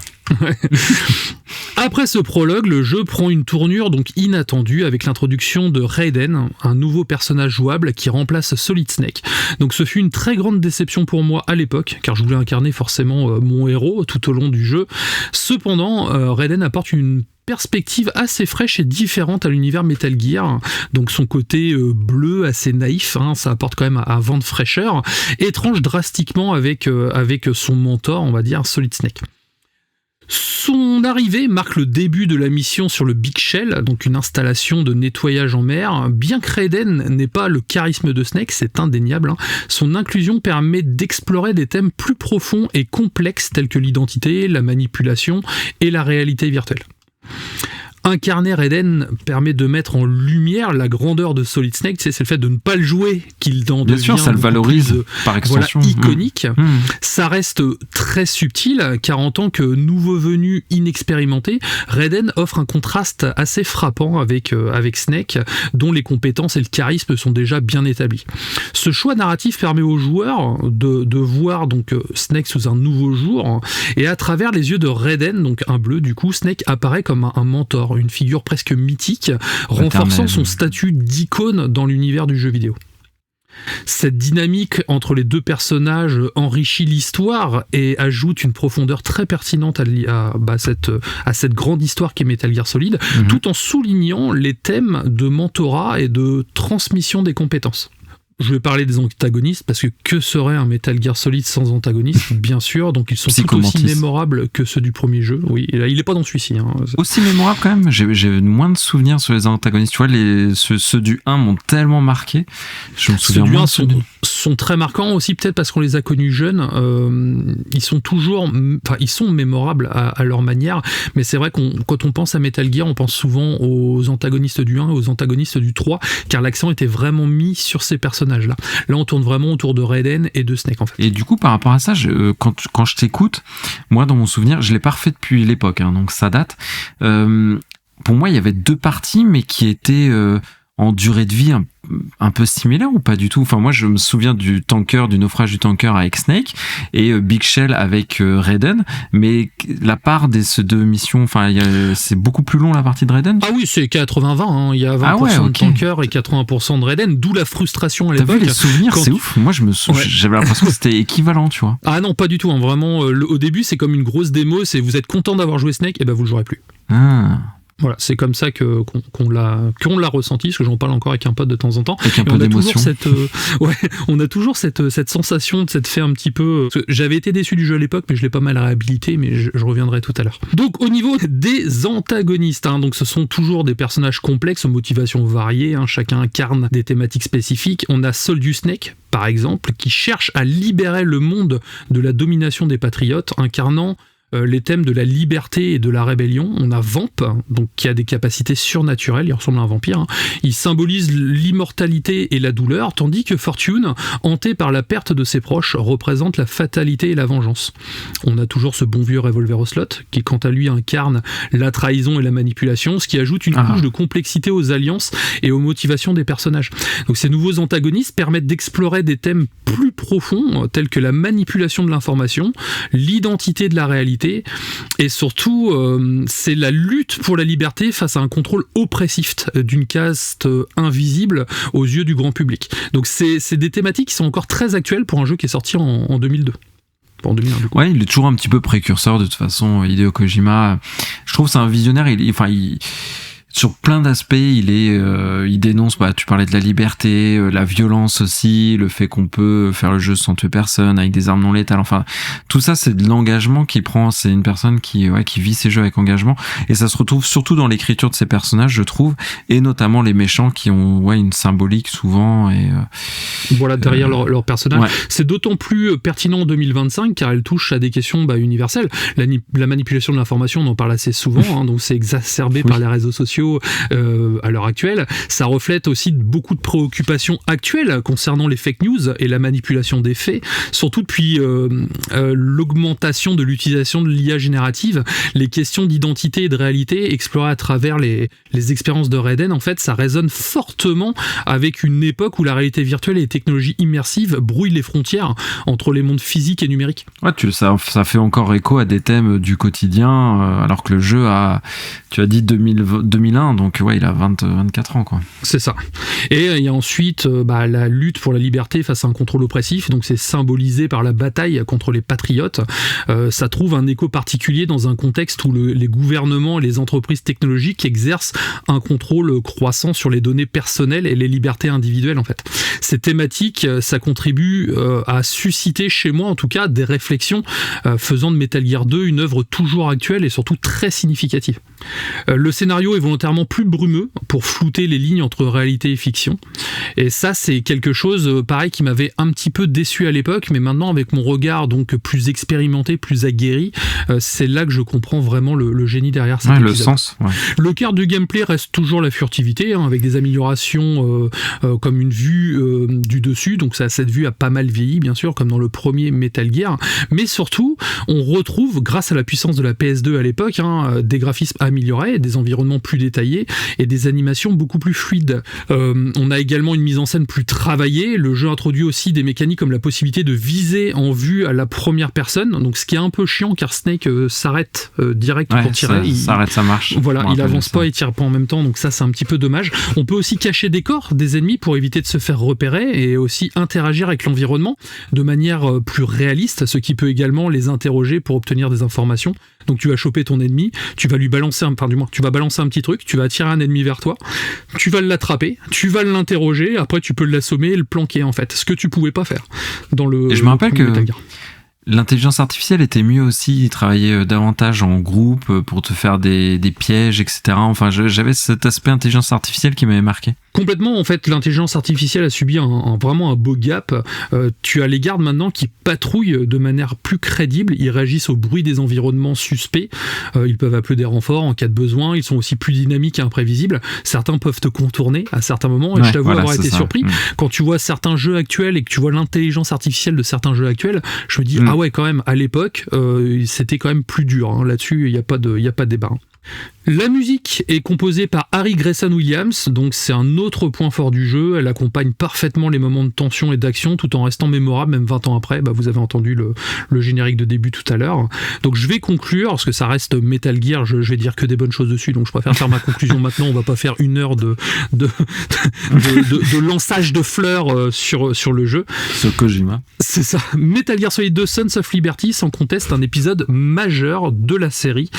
Speaker 1: Après ce prologue, le jeu prend une tournure donc inattendue avec l'introduction de Raiden, un nouveau personnage jouable qui remplace Solid Snake. Donc ce fut une très grande déception pour moi à l'époque, car je voulais incarner forcément mon héros tout au long du jeu. Cependant, Raiden apporte une perspective assez fraîche et différente à l'univers Metal Gear, donc son côté bleu assez naïf, ça apporte quand même un vent de fraîcheur, et tranche drastiquement avec son mentor, on va dire, Solid Snake. Son arrivée marque le début de la mission sur le Big Shell, donc une installation de nettoyage en mer. Bien que Raiden n'ait pas le charisme de Snake, c'est indéniable, son inclusion permet d'explorer des thèmes plus profonds et complexes tels que l'identité, la manipulation et la réalité virtuelle. Incarner Raiden permet de mettre en lumière la grandeur de Solid Snake, c'est le fait de ne pas le jouer qu'il en devient. Bien sûr,
Speaker 2: ça le valorise par extension.
Speaker 1: Voilà, iconique. Ça reste très subtil, car en tant que nouveau venu inexpérimenté, Raiden offre un contraste assez frappant avec Snake, dont les compétences et le charisme sont déjà bien établis. Ce choix narratif permet aux joueurs de voir donc Snake sous un nouveau jour, et à travers les yeux de Raiden, donc un bleu du coup, Snake apparaît comme un mentor, une figure presque mythique, renforçant son statut d'icône dans l'univers du jeu vidéo. Cette dynamique entre les deux personnages enrichit l'histoire et ajoute une profondeur très pertinente à cette grande histoire qu'est Metal Gear Solid, tout en soulignant les thèmes de mentorat et de transmission des compétences. Je vais parler des antagonistes parce que serait un Metal Gear Solid sans antagonistes, bien sûr, donc ils sont tout aussi mémorables que ceux du premier jeu. Oui, il est pas dans celui-ci.
Speaker 2: Aussi mémorable quand même, j'ai moins de souvenirs sur les antagonistes. Tu vois, ceux du 1 m'ont tellement marqué. Je me souviens moins.
Speaker 1: Ceux du 1 sont très marquants aussi, peut-être parce qu'on les a connus jeunes. Ils sont mémorables à leur manière, mais c'est vrai quand on pense à Metal Gear, on pense souvent aux antagonistes du 1 et aux antagonistes du 3, car l'accent était vraiment mis sur ces personnages. Là, on tourne vraiment autour de Raiden et de Snake en fait.
Speaker 2: Et du coup, par rapport à ça, quand je t'écoute, moi dans mon souvenir, je l'ai pas refait depuis l'époque, donc ça date. Pour moi, il y avait 2 parties, mais qui étaient en durée de vie un peu similaires ou pas du tout? Enfin, moi, je me souviens du naufrage du tanker avec Snake et Big Shell avec Raiden, mais la part de ces deux missions, enfin, c'est beaucoup plus long la partie de Raiden.
Speaker 1: Ah oui, c'est 80-20, hein. Il y a 20% de tanker et 80% de Raiden, d'où la frustration à l'époque.
Speaker 2: T'as vu les souvenirs, c'est ouf. Moi, j'avais l'impression que c'était équivalent, tu vois.
Speaker 1: Ah non, pas du tout, hein. Vraiment, au début, c'est comme une grosse démo, c'est vous êtes content d'avoir joué Snake, et ben vous le jouerez plus.
Speaker 2: Ah.
Speaker 1: Voilà, c'est comme ça qu'on l'a ressenti, parce que j'en parle encore avec un pote de temps en temps.
Speaker 2: Avec un peu d'émotion.
Speaker 1: On a toujours cette sensation de cette fait un petit peu. J'avais été déçu du jeu à l'époque, mais je l'ai pas mal réhabilité, mais je reviendrai tout à l'heure. Donc au niveau des antagonistes, hein, donc ce sont toujours des personnages complexes aux motivations variées, hein, chacun incarne des thématiques spécifiques. On a Soldier Snake, par exemple, qui cherche à libérer le monde de la domination des patriotes, incarnant les thèmes de la liberté et de la rébellion. On a Vamp, donc qui a des capacités surnaturelles, il ressemble à un vampire, hein. Il symbolise l'immortalité et la douleur, tandis que Fortune, hanté par la perte de ses proches, représente la fatalité et la vengeance. On a toujours ce bon vieux Revolver Ocelot, qui quant à lui incarne la trahison et la manipulation, ce qui ajoute une couche de complexité aux alliances et aux motivations des personnages. Donc ces nouveaux antagonistes permettent d'explorer des thèmes plus profonds, tels que la manipulation de l'information, l'identité de la réalité, et surtout c'est la lutte pour la liberté face à un contrôle oppressif d'une caste invisible aux yeux du grand public. Donc c'est des thématiques qui sont encore très actuelles pour un jeu qui est sorti en 2002. En 2001, du coup.
Speaker 2: Ouais, il est toujours un petit peu précurseur de toute façon, Hideo Kojima. Je trouve que c'est un visionnaire, sur plein d'aspects, il dénonce, tu parlais de la liberté, la violence aussi, le fait qu'on peut faire le jeu sans tuer personne, avec des armes non létales, enfin, tout ça, c'est de l'engagement qu'il prend, c'est une personne qui vit ses jeux avec engagement, et ça se retrouve surtout dans l'écriture de ses personnages, je trouve, et notamment les méchants qui ont, une symbolique souvent, et
Speaker 1: voilà, derrière leur personnage.
Speaker 2: Ouais.
Speaker 1: C'est d'autant plus pertinent en 2025, car elle touche à des questions universelles. La manipulation de l'information, on en parle assez souvent, hein, donc c'est exacerbé par les réseaux sociaux à l'heure actuelle. Ça reflète aussi beaucoup de préoccupations actuelles concernant les fake news et la manipulation des faits, surtout depuis l'augmentation de l'utilisation de l'IA générative. Les questions d'identité et de réalité explorées à travers les expériences de Raiden, en fait, ça résonne fortement avec une époque où la réalité virtuelle et les technologies immersives brouillent les frontières entre les mondes physiques et numériques.
Speaker 2: Ouais, ça fait encore écho à des thèmes du quotidien, alors que le jeu tu as dit 2001, donc il a 24 ans, quoi.
Speaker 1: C'est ça. Et il y a ensuite la lutte pour la liberté face à un contrôle oppressif, donc c'est symbolisé par la bataille contre les patriotes. Ça trouve un écho particulier dans un contexte où les gouvernements et les entreprises technologiques exercent un contrôle croissant sur les données personnelles et les libertés individuelles, en fait. Ces thématiques, ça contribue à susciter chez moi, en tout cas, des réflexions faisant de Metal Gear 2 une œuvre toujours actuelle et surtout très significative. Le scénario est volontairement plus brumeux pour flouter les lignes entre réalité et fiction. Et ça, c'est quelque chose, pareil, qui m'avait un petit peu déçu à l'époque, mais maintenant, avec mon regard donc plus expérimenté, plus aguerri, c'est là que je comprends vraiment le génie derrière cet épisode.
Speaker 2: Le sens. Ouais.
Speaker 1: Le cœur du gameplay reste toujours la furtivité, hein, avec des améliorations comme une vue du dessus, donc cette vue a pas mal vieilli, bien sûr, comme dans le premier Metal Gear, mais surtout, on retrouve, grâce à la puissance de la PS2 à l'époque, des graphismes améliorés, des environnements plus détaillés et des animations beaucoup plus fluides. On a également une mise en scène plus travaillée. Le jeu introduit aussi des mécaniques comme la possibilité de viser en vue à la première personne, donc ce qui est un peu chiant car Snake s'arrête direct pour tirer.
Speaker 2: Ça marche.
Speaker 1: Voilà, il avance pas, il tire pas en même temps, donc ça c'est un petit peu dommage. On peut aussi cacher des corps des ennemis pour éviter de se faire repérer et aussi interagir avec l'environnement de manière plus réaliste, ce qui peut également les interroger pour obtenir des informations. Donc tu vas choper ton ennemi, tu vas lui balancer un petit truc, tu vas attirer un ennemi vers toi, tu vas l'attraper, tu vas l'interroger, après tu peux l'assommer et le planquer, en fait, ce que tu pouvais pas faire dans le.
Speaker 2: Et je me rappelle que l'intelligence artificielle était mieux aussi, il travaillait davantage en groupe pour te faire des pièges, etc. Enfin, j'avais cet aspect intelligence artificielle qui m'avait marqué.
Speaker 1: Complètement, en fait, l'intelligence artificielle a subi vraiment un beau gap. Tu as les gardes maintenant qui patrouillent de manière plus crédible, ils réagissent au bruit des environnements suspects, ils peuvent appeler des renforts en cas de besoin, ils sont aussi plus dynamiques et imprévisibles. Certains peuvent te contourner à certains moments, et je t'avoue avoir été surpris. Quand tu vois certains jeux actuels et que tu vois l'intelligence artificielle de certains jeux actuels, je me dis, ah ouais, quand même, à l'époque, c'était quand même plus dur. Hein. Là-dessus, il n'y a pas de débat. La musique est composée par Harry Gregson Williams, donc c'est un autre point fort du jeu. Elle accompagne parfaitement les moments de tension et d'action tout en restant mémorable, même 20 ans après. Vous avez entendu le générique de début tout à l'heure. Donc je vais conclure, parce que ça reste Metal Gear, je vais dire que des bonnes choses dessus, donc je préfère faire ma conclusion maintenant. On va pas faire une heure de lançage de fleurs sur le jeu.
Speaker 2: Sur Kojima.
Speaker 1: C'est ça. Metal Gear Solid 2 Sons of Liberty, sans conteste, un épisode majeur de la série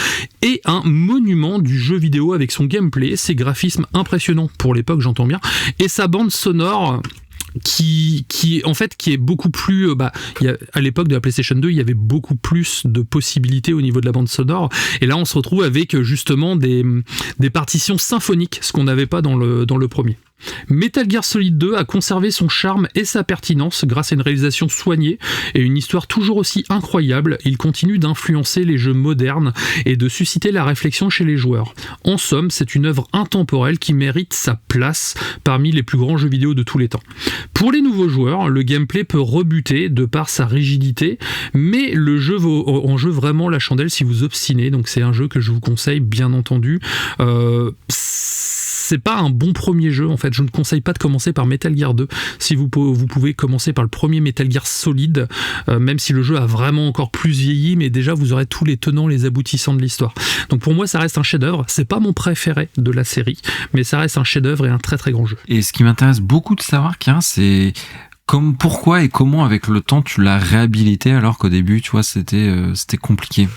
Speaker 1: et un monument du jeu vidéo avec son gameplay, ses graphismes impressionnants pour l'époque, j'entends bien, et sa bande sonore qui est beaucoup plus à l'époque de la PlayStation 2, il y avait beaucoup plus de possibilités au niveau de la bande sonore, et là on se retrouve avec justement des partitions symphoniques, ce qu'on n'avait pas dans le premier. Metal Gear Solid 2 a conservé son charme et sa pertinence grâce à une réalisation soignée et une histoire toujours aussi incroyable. Il continue d'influencer les jeux modernes et de susciter la réflexion chez les joueurs. En somme, c'est une œuvre intemporelle qui mérite sa place parmi les plus grands jeux vidéo de tous les temps. Pour les nouveaux joueurs, le gameplay peut rebuter de par sa rigidité, mais le jeu vaut en jeu vraiment la chandelle si vous obstinez, donc c'est un jeu que je vous conseille bien entendu. C'est pas un bon premier jeu en fait, je ne conseille pas de commencer par Metal Gear 2. Si vous pouvez commencer par le premier Metal Gear Solid, même si le jeu a vraiment encore plus vieilli, mais déjà vous aurez tous les tenants, les aboutissants de l'histoire. Donc pour moi ça reste un chef-d'œuvre, c'est pas mon préféré de la série, mais ça reste un chef-d'œuvre et un très très grand jeu.
Speaker 2: Et ce qui m'intéresse beaucoup de savoir, Kien, c'est pourquoi et comment avec le temps tu l'as réhabilité alors qu'au début tu vois c'était compliqué.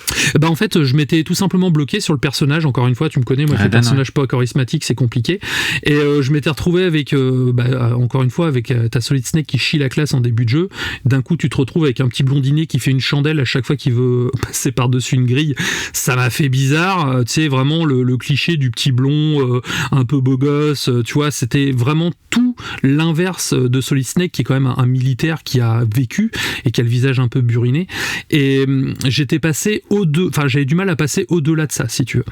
Speaker 1: En fait je m'étais tout simplement bloqué sur le personnage, encore une fois tu me connais, moi les personnages pas charismatiques c'est compliqué, et je m'étais retrouvé avec encore une fois avec ta Solid Snake qui chie la classe en début de jeu, d'un coup tu te retrouves avec un petit blondinet qui fait une chandelle à chaque fois qu'il veut passer par-dessus une grille, ça m'a fait bizarre, tu sais vraiment le cliché du petit blond un peu beau gosse, tu vois, c'était vraiment tout l'inverse de Solid Snake qui est quand même un militaire qui a vécu et qui a le visage un peu buriné, et j'avais du mal à passer au-delà de ça si tu veux.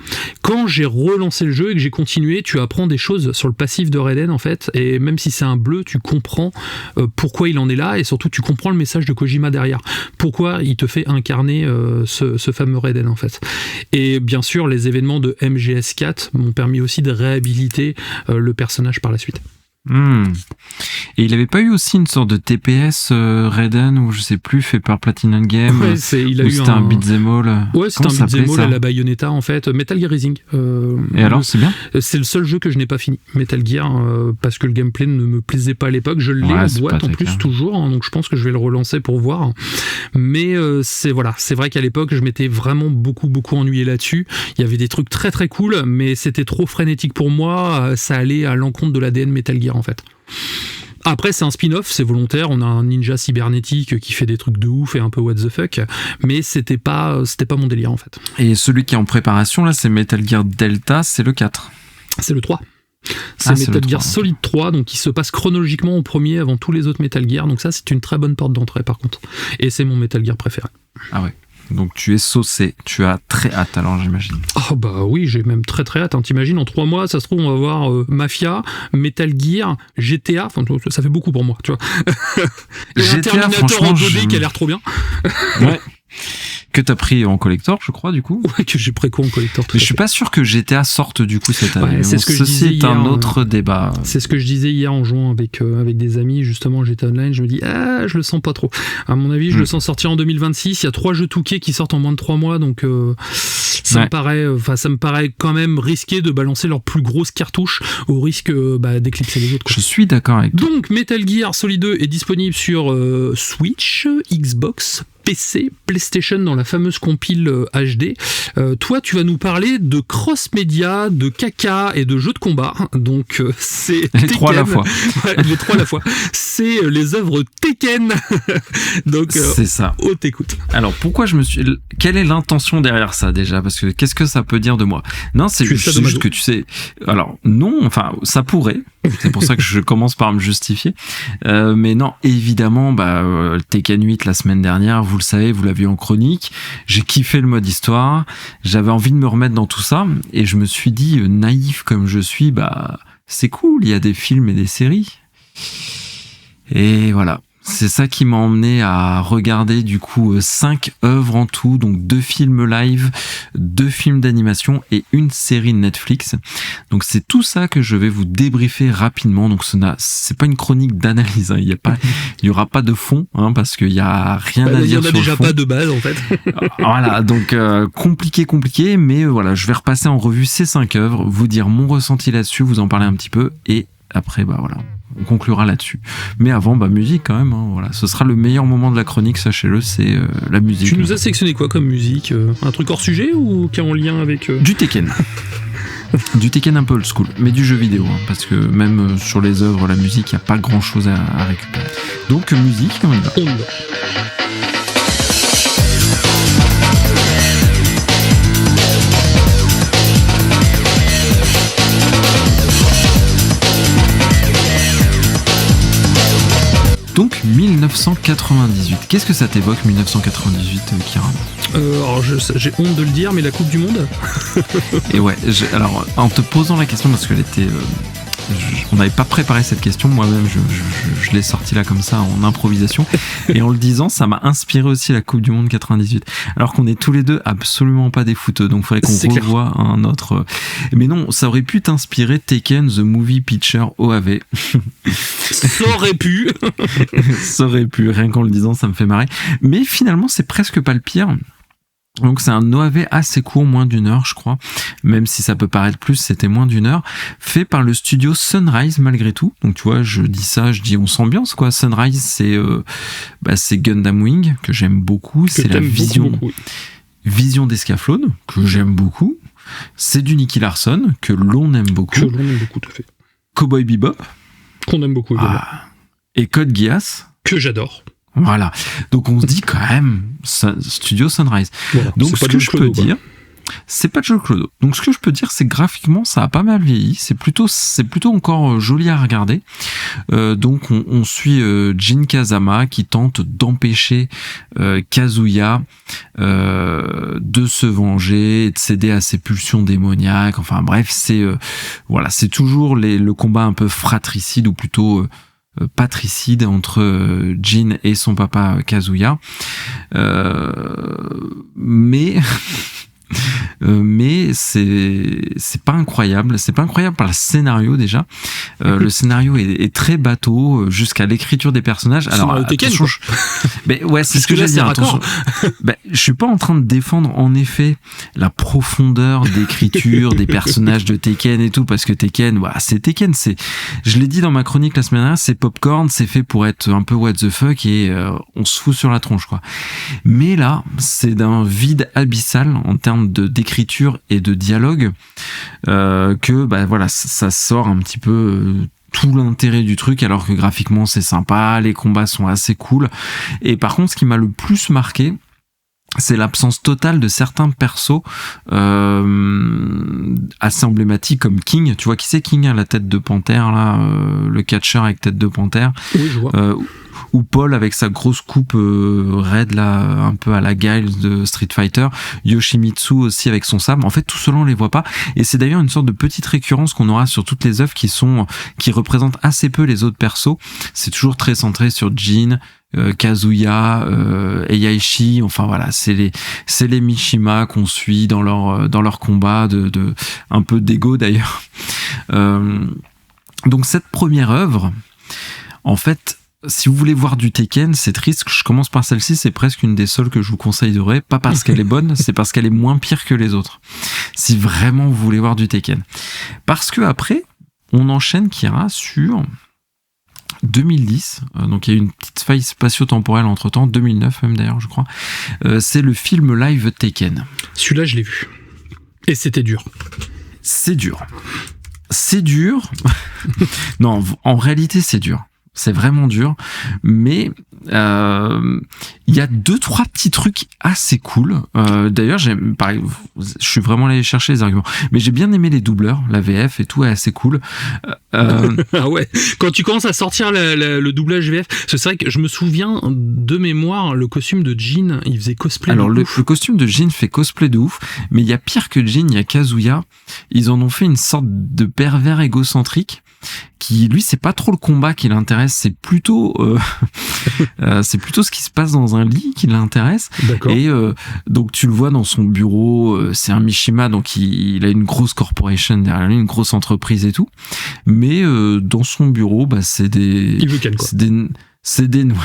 Speaker 1: Quand j'ai relancé le jeu et que j'ai continué, tu apprends des choses sur le passif de Raiden en fait, et même si c'est un bleu tu comprends pourquoi il en est là, et surtout tu comprends le message de Kojima derrière, pourquoi il te fait incarner ce fameux Raiden en fait. Et bien sûr les événements de MGS4 m'ont permis aussi de réhabiliter le personnage par la suite.
Speaker 2: Et il avait pas eu aussi une sorte de TPS Raiden, ou je sais plus, fait par Platinum Games, c'était un beat'em all.
Speaker 1: Ouais, c'était un beat'em all à la Bayonetta en fait, Metal Gear Rising.
Speaker 2: Et alors, c'est bien.
Speaker 1: C'est le seul jeu que je n'ai pas fini, Metal Gear, parce que le gameplay ne me plaisait pas à l'époque. Je l'ai en boîte en plus toujours, hein, donc je pense que je vais le relancer pour voir. Mais c'est vrai qu'à l'époque je m'étais vraiment beaucoup ennuyé là-dessus. Il y avait des trucs très très cool, mais c'était trop frénétique pour moi. Ça allait à l'encontre de l'ADN Metal Gear en fait. Après c'est un spin-off, c'est volontaire, on a un ninja cybernétique qui fait des trucs de ouf et un peu what the fuck, mais c'était pas mon délire en fait.
Speaker 2: Et celui qui est en préparation là, c'est Metal Gear Delta, c'est le 4.
Speaker 1: C'est le 3. C'est Metal Gear Solid 3, donc qui se passe chronologiquement au premier avant tous les autres Metal Gear, donc ça c'est une très bonne porte d'entrée par contre, et c'est mon Metal Gear préféré.
Speaker 2: Ah ouais. Donc tu es saucé, tu as très hâte alors j'imagine.
Speaker 1: Oh bah oui, j'ai même très très hâte, hein. T'imagines en 3 mois ça se trouve on va voir Mafia, Metal Gear, GTA, enfin ça fait beaucoup pour moi tu vois. Et
Speaker 2: GTA,
Speaker 1: un Terminator en 2D qui a l'air trop bien.
Speaker 2: Ouais. Que t'as pris en collector, je crois, du coup.
Speaker 1: Ouais, que j'ai pris en collector.
Speaker 2: Mais je suis pas sûr que GTA sorte du coup cette année.
Speaker 1: Ouais, c'est ce que je disais
Speaker 2: c'est
Speaker 1: hier,
Speaker 2: un autre débat.
Speaker 1: C'est ce que je disais hier en jouant avec des amis, justement, GTA Online. Je me dis, je le sens pas trop. À mon avis, je le sens sortir en 2026. Il y a 3 jeux Touquet qui sortent en moins de 3 mois, donc ça me paraît quand même risqué de balancer leur plus grosse cartouche au risque d'éclipser les autres, quoi.
Speaker 2: Je suis d'accord avec toi.
Speaker 1: Donc, Metal Gear Solid 2 est disponible sur Switch, Xbox, PC, PlayStation dans la fameuse compile HD. Toi, tu vas nous parler de cross-média, de caca et de jeux de combat. Donc, c'est
Speaker 2: les 3 à la fois.
Speaker 1: Ouais, les 3 à la fois. C'est les œuvres Tekken. Donc,
Speaker 2: c'est ça.
Speaker 1: Oh, t'écoute.
Speaker 2: Alors, quelle est l'intention derrière ça déjà? Parce que qu'est-ce que ça peut dire de moi? Non, c'est juste que tu sais. Alors, non, enfin, ça pourrait. C'est pour ça que je commence par me justifier. Mais non, évidemment, Tekken 8 la semaine dernière, vous le savez, vous l'avez vu en chronique, j'ai kiffé le mode histoire, j'avais envie de me remettre dans tout ça, et je me suis dit, naïf comme je suis, c'est cool, il y a des films et des séries. Et voilà, c'est ça qui m'a emmené à regarder du coup 5 œuvres en tout, donc 2 films live, 2 films d'animation et une série de Netflix. Donc c'est tout ça que je vais vous débriefer rapidement. Donc c'est pas une chronique d'analyse, hein. Il y aura pas de fond, hein, parce qu'il y a rien à dire sur le fond. Il y en a
Speaker 1: déjà pas de base en fait.
Speaker 2: Voilà, donc compliqué, mais voilà, je vais repasser en revue ces 5 œuvres, vous dire mon ressenti là-dessus, vous en parler un petit peu, et après voilà, on conclura là-dessus. Mais avant, musique quand même, hein, voilà, ce sera le meilleur moment de la chronique, sachez-le, c'est la musique.
Speaker 1: Tu nous as sélectionné quoi comme musique, un truc hors sujet ou qui est en lien avec
Speaker 2: du Tekken. Du Tekken un peu old school, mais du jeu vidéo, hein, parce que même sur les œuvres, la musique, il n'y a pas grand chose à récupérer. Donc musique, on y va. Donc 1998. Qu'est-ce que ça t'évoque 1998, Kira ?
Speaker 1: Alors j'ai honte de le dire, mais la Coupe du Monde.
Speaker 2: Et ouais, alors en te posant la question, parce qu'elle était, on n'avait pas préparé cette question, moi-même je l'ai sortie là comme ça en improvisation, et en le disant, ça m'a inspiré aussi la Coupe du Monde 98. Alors qu'on est tous les deux absolument pas des footeux, donc il faudrait qu'on revoie un autre. Mais non, ça aurait pu t'inspirer Tekken The Movie Picture OAV.
Speaker 1: Ça aurait pu.
Speaker 2: Ça aurait pu, rien qu'en le disant, ça me fait marrer. Mais finalement, c'est presque pas le pire. Donc c'est un OAV assez court, moins d'1 heure je crois, même si ça peut paraître plus, c'était moins d'1 heure, fait par le studio Sunrise malgré tout. Donc tu vois, je dis on s'ambiance quoi. Sunrise, c'est Gundam Wing que j'aime beaucoup, c'est la vision d'Escaflowne que j'aime beaucoup, c'est du Nicky Larson que l'on aime beaucoup,
Speaker 1: tout à fait.
Speaker 2: Cowboy Bebop
Speaker 1: qu'on aime beaucoup également.
Speaker 2: Et Code Geass
Speaker 1: que j'adore.
Speaker 2: Voilà, donc on se dit quand même Studio Sunrise. Voilà, donc ce que je peux dire, c'est pas de Joe Clodo. Donc ce que je peux dire, c'est que graphiquement ça a pas mal vieilli. C'est plutôt encore joli à regarder. Donc on suit Jin Kazama qui tente d'empêcher Kazuya de se venger et de céder à ses pulsions démoniaques. Enfin bref, c'est toujours le combat un peu fratricide ou plutôt patricide entre Jin et son papa Kazuya, mais c'est pas incroyable par le scénario déjà. Le scénario est très bateau jusqu'à l'écriture des personnages. Alors attention, mais ouais, c'est ce que j'allais dire. Attention, je suis pas en train de défendre en effet la profondeur d'écriture des personnages de Tekken et tout, parce que Tekken, c'est Tekken, je l'ai dit dans ma chronique la semaine dernière, c'est popcorn, c'est fait pour être un peu what the fuck et on se fout sur la tronche quoi. Mais là, c'est d'un vide abyssal en termes d'écriture et de dialogue que ça sort un petit peu tout l'intérêt du truc, alors que graphiquement c'est sympa, les combats sont assez cool. Et par contre, ce qui m'a le plus marqué, c'est l'absence totale de certains persos assez emblématiques comme King. Tu vois qui c'est King, la tête de panthère là, le catcheur avec tête de panthère.
Speaker 1: Oui, je vois.
Speaker 2: Ou Paul avec sa grosse coupe raide là, un peu à la Guile de Street Fighter, Yoshimitsu aussi avec son sabre. En fait, tout cela on les voit pas, et c'est d'ailleurs une sorte de petite récurrence qu'on aura sur toutes les œuvres qui représentent assez peu les autres persos. C'est toujours très centré sur Jin, Kazuya, Heihachi. Enfin voilà, c'est les Mishima qu'on suit dans leur combat de un peu d'ego d'ailleurs. Donc cette première œuvre, en fait, si vous voulez voir du Tekken, c'est triste que je commence par celle-ci, c'est presque une des seules que je vous conseillerais, pas parce qu'elle est bonne, c'est parce qu'elle est moins pire que les autres. Si vraiment vous voulez voir du Tekken. Parce que après, on enchaîne, Kira, sur 2010, donc il y a eu une petite faille spatio-temporelle entre-temps, 2009 même d'ailleurs, je crois. C'est le film live Tekken.
Speaker 1: Celui-là, je l'ai vu. Et c'était dur.
Speaker 2: C'est dur. Non, en réalité, c'est dur. C'est vraiment dur, mais il y a 2-3 petits trucs assez cool. D'ailleurs, je suis vraiment allé chercher les arguments, mais j'ai bien aimé les doubleurs, la VF et tout est assez cool.
Speaker 1: Ah ouais, quand tu commences à sortir le doublage VF, c'est vrai que je me souviens de mémoire, le costume de Jin, il faisait cosplay.
Speaker 2: Alors le costume de Jin fait cosplay de ouf, mais il y a pire que Jin, il y a Kazuya. Ils en ont fait une sorte de pervers égocentrique. qui lui c'est pas trop le combat qui l'intéresse, c'est plutôt ce qui se passe dans un lit qui l'intéresse.
Speaker 1: D'accord.
Speaker 2: Et donc tu le vois dans son bureau, c'est un Mishima, donc il a une grosse corporation derrière lui, une grosse entreprise et tout, mais dans son bureau c'est des
Speaker 1: Il veut Ken, quoi.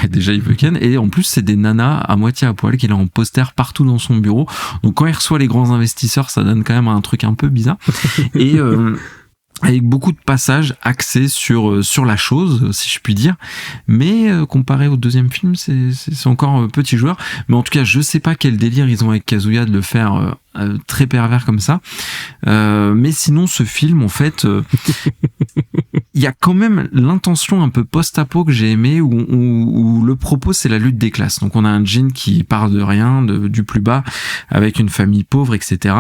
Speaker 2: ouais, déjà il veut Ken, et en plus c'est des nanas à moitié à poil qu'il a en poster partout dans son bureau. Donc quand il reçoit les grands investisseurs, ça donne quand même un truc un peu bizarre. Et avec beaucoup de passages axés sur la chose, si je puis dire, mais comparé au deuxième film, c'est encore petit joueur. Mais en tout cas, je sais pas quel délire ils ont avec Kazuya de le faire très pervers comme ça. Mais sinon, ce film, en fait, il y a quand même l'intention un peu post-apo que j'ai aimé, où le propos c'est la lutte des classes. Donc on a un Jin qui part de rien, du plus bas, avec une famille pauvre, etc.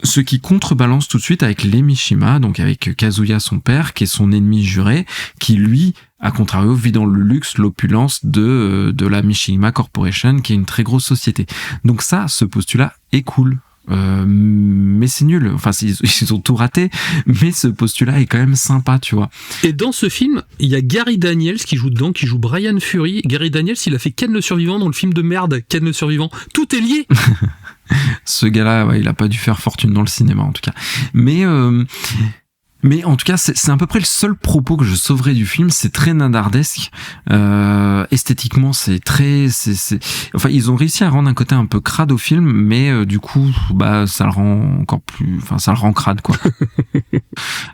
Speaker 2: Ce qui contrebalance tout de suite avec les Mishima, donc avec Kazuya son père, qui est son ennemi juré, qui lui, à contrario, vit dans le luxe, l'opulence de la Mishima Corporation, qui est une très grosse société. Donc ça, ce postulat est cool. Mais c'est nul. Enfin, ils ont tout raté, mais ce postulat est quand même sympa, tu vois.
Speaker 1: Et dans ce film, il y a Gary Daniels qui joue dedans, qui joue Brian Fury. Gary Daniels, il a fait Ken le Survivant dans le film de merde, Ken le Survivant. Tout est lié.
Speaker 2: Ce gars-là, ouais, il a pas dû faire fortune dans le cinéma, en tout cas. Mais en tout cas, c'est à peu près le seul propos que je sauverais du film. C'est très nadardesque. Esthétiquement, enfin, ils ont réussi à rendre un côté un peu crade au film, mais du coup, ça le rend encore plus, enfin, ça le rend crade, quoi.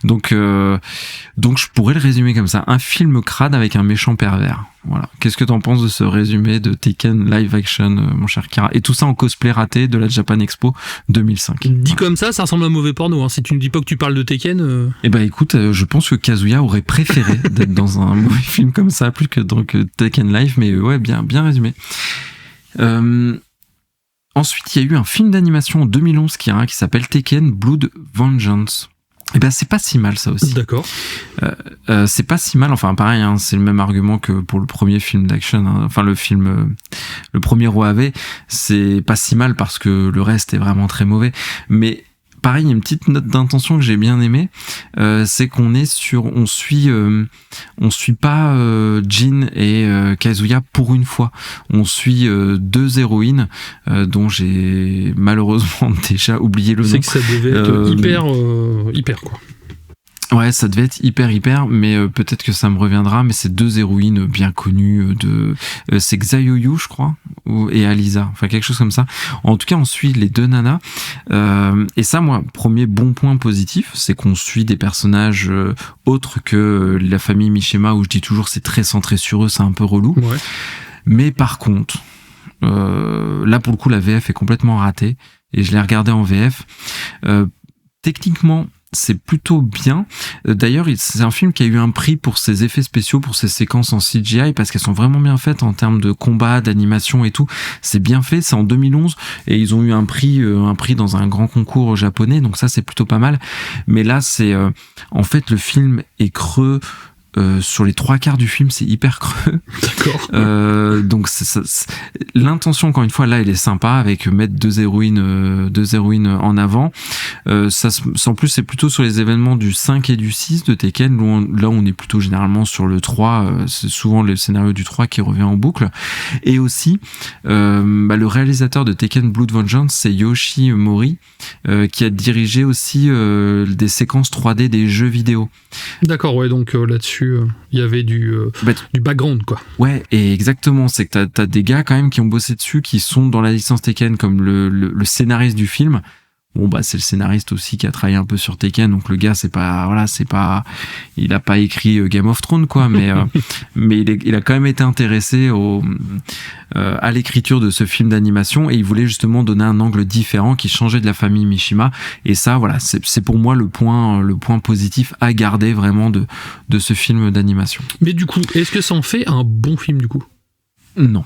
Speaker 2: Donc, je pourrais le résumer comme ça. Un film crade avec un méchant pervers. Voilà. Qu'est-ce que t'en penses de ce résumé de Tekken live action, mon cher Kira? Et tout ça en cosplay raté de la Japan Expo 2005.
Speaker 1: Dit
Speaker 2: voilà.
Speaker 1: Comme ça ressemble à un mauvais porno. Hein. Si tu ne dis pas que tu parles de Tekken...
Speaker 2: Eh ben écoute, je pense que Kazuya aurait préféré d'être dans un mauvais film comme ça, plus que dans Tekken Live, mais ouais, bien résumé. Ensuite, il y a eu un film d'animation en 2011 qui s'appelle Tekken Blood Vengeance. Eh ben c'est pas si mal ça aussi.
Speaker 1: D'accord.
Speaker 2: C'est pas si mal, enfin pareil, hein, c'est le même argument que pour le premier film d'action, hein. Enfin le premier OAV, c'est pas si mal parce que le reste est vraiment très mauvais. Mais pareil, il y a une petite note d'intention que j'ai bien aimée, c'est qu'on suit pas Jin et Kazuya pour une fois. On suit deux héroïnes dont j'ai malheureusement déjà oublié le nom.
Speaker 1: C'est que ça devait être hyper quoi.
Speaker 2: Ouais, ça devait être hyper, mais peut-être que ça me reviendra, mais c'est deux héroïnes bien connues c'est Xaoyu, je crois, et Alisa, enfin quelque chose comme ça. En tout cas, on suit les deux nanas, et ça, moi, premier bon point positif, c'est qu'on suit des personnages autres que la famille Mishima, où je dis toujours c'est très centré sur eux, c'est un peu relou.
Speaker 1: Ouais.
Speaker 2: Mais par contre, là pour le coup, la VF est complètement ratée, et je l'ai regardé en VF. Techniquement, c'est plutôt bien. D'ailleurs, c'est un film qui a eu un prix pour ses effets spéciaux, pour ses séquences en CGI, parce qu'elles sont vraiment bien faites en termes de combat, d'animation et tout. C'est bien fait, c'est en 2011, et ils ont eu un prix dans un grand concours japonais, donc ça c'est plutôt pas mal. Mais là, en fait, le film est creux. Sur les 3/4 du film, c'est hyper creux.
Speaker 1: D'accord.
Speaker 2: Donc l'intention, encore une fois, là, elle est sympa avec mettre deux héroïnes en avant. En plus, c'est plutôt sur les événements du 5 et du 6 de Tekken. Là, on est plutôt généralement sur le 3. C'est souvent le scénario du 3 qui revient en boucle. Et aussi, le réalisateur de Tekken Blood Vengeance, c'est Yoshi Mori, qui a dirigé aussi des séquences 3D des jeux vidéo.
Speaker 1: D'accord, ouais, donc là-dessus, il y avait du background, quoi.
Speaker 2: Ouais, et exactement, c'est que t'as des gars quand même qui ont bossé dessus, qui sont dans la licence Tekken, comme le scénariste du film. Bon, c'est le scénariste aussi qui a travaillé un peu sur Tekken, donc le gars, il a pas écrit Game of Thrones, quoi, mais il a quand même été intéressé à l'écriture de ce film d'animation, et il voulait justement donner un angle différent qui changeait de la famille Mishima, et ça, voilà, c'est pour moi le point positif à garder vraiment de ce film d'animation.
Speaker 1: Mais du coup, est-ce que ça en fait un bon film, du coup ?
Speaker 2: Non.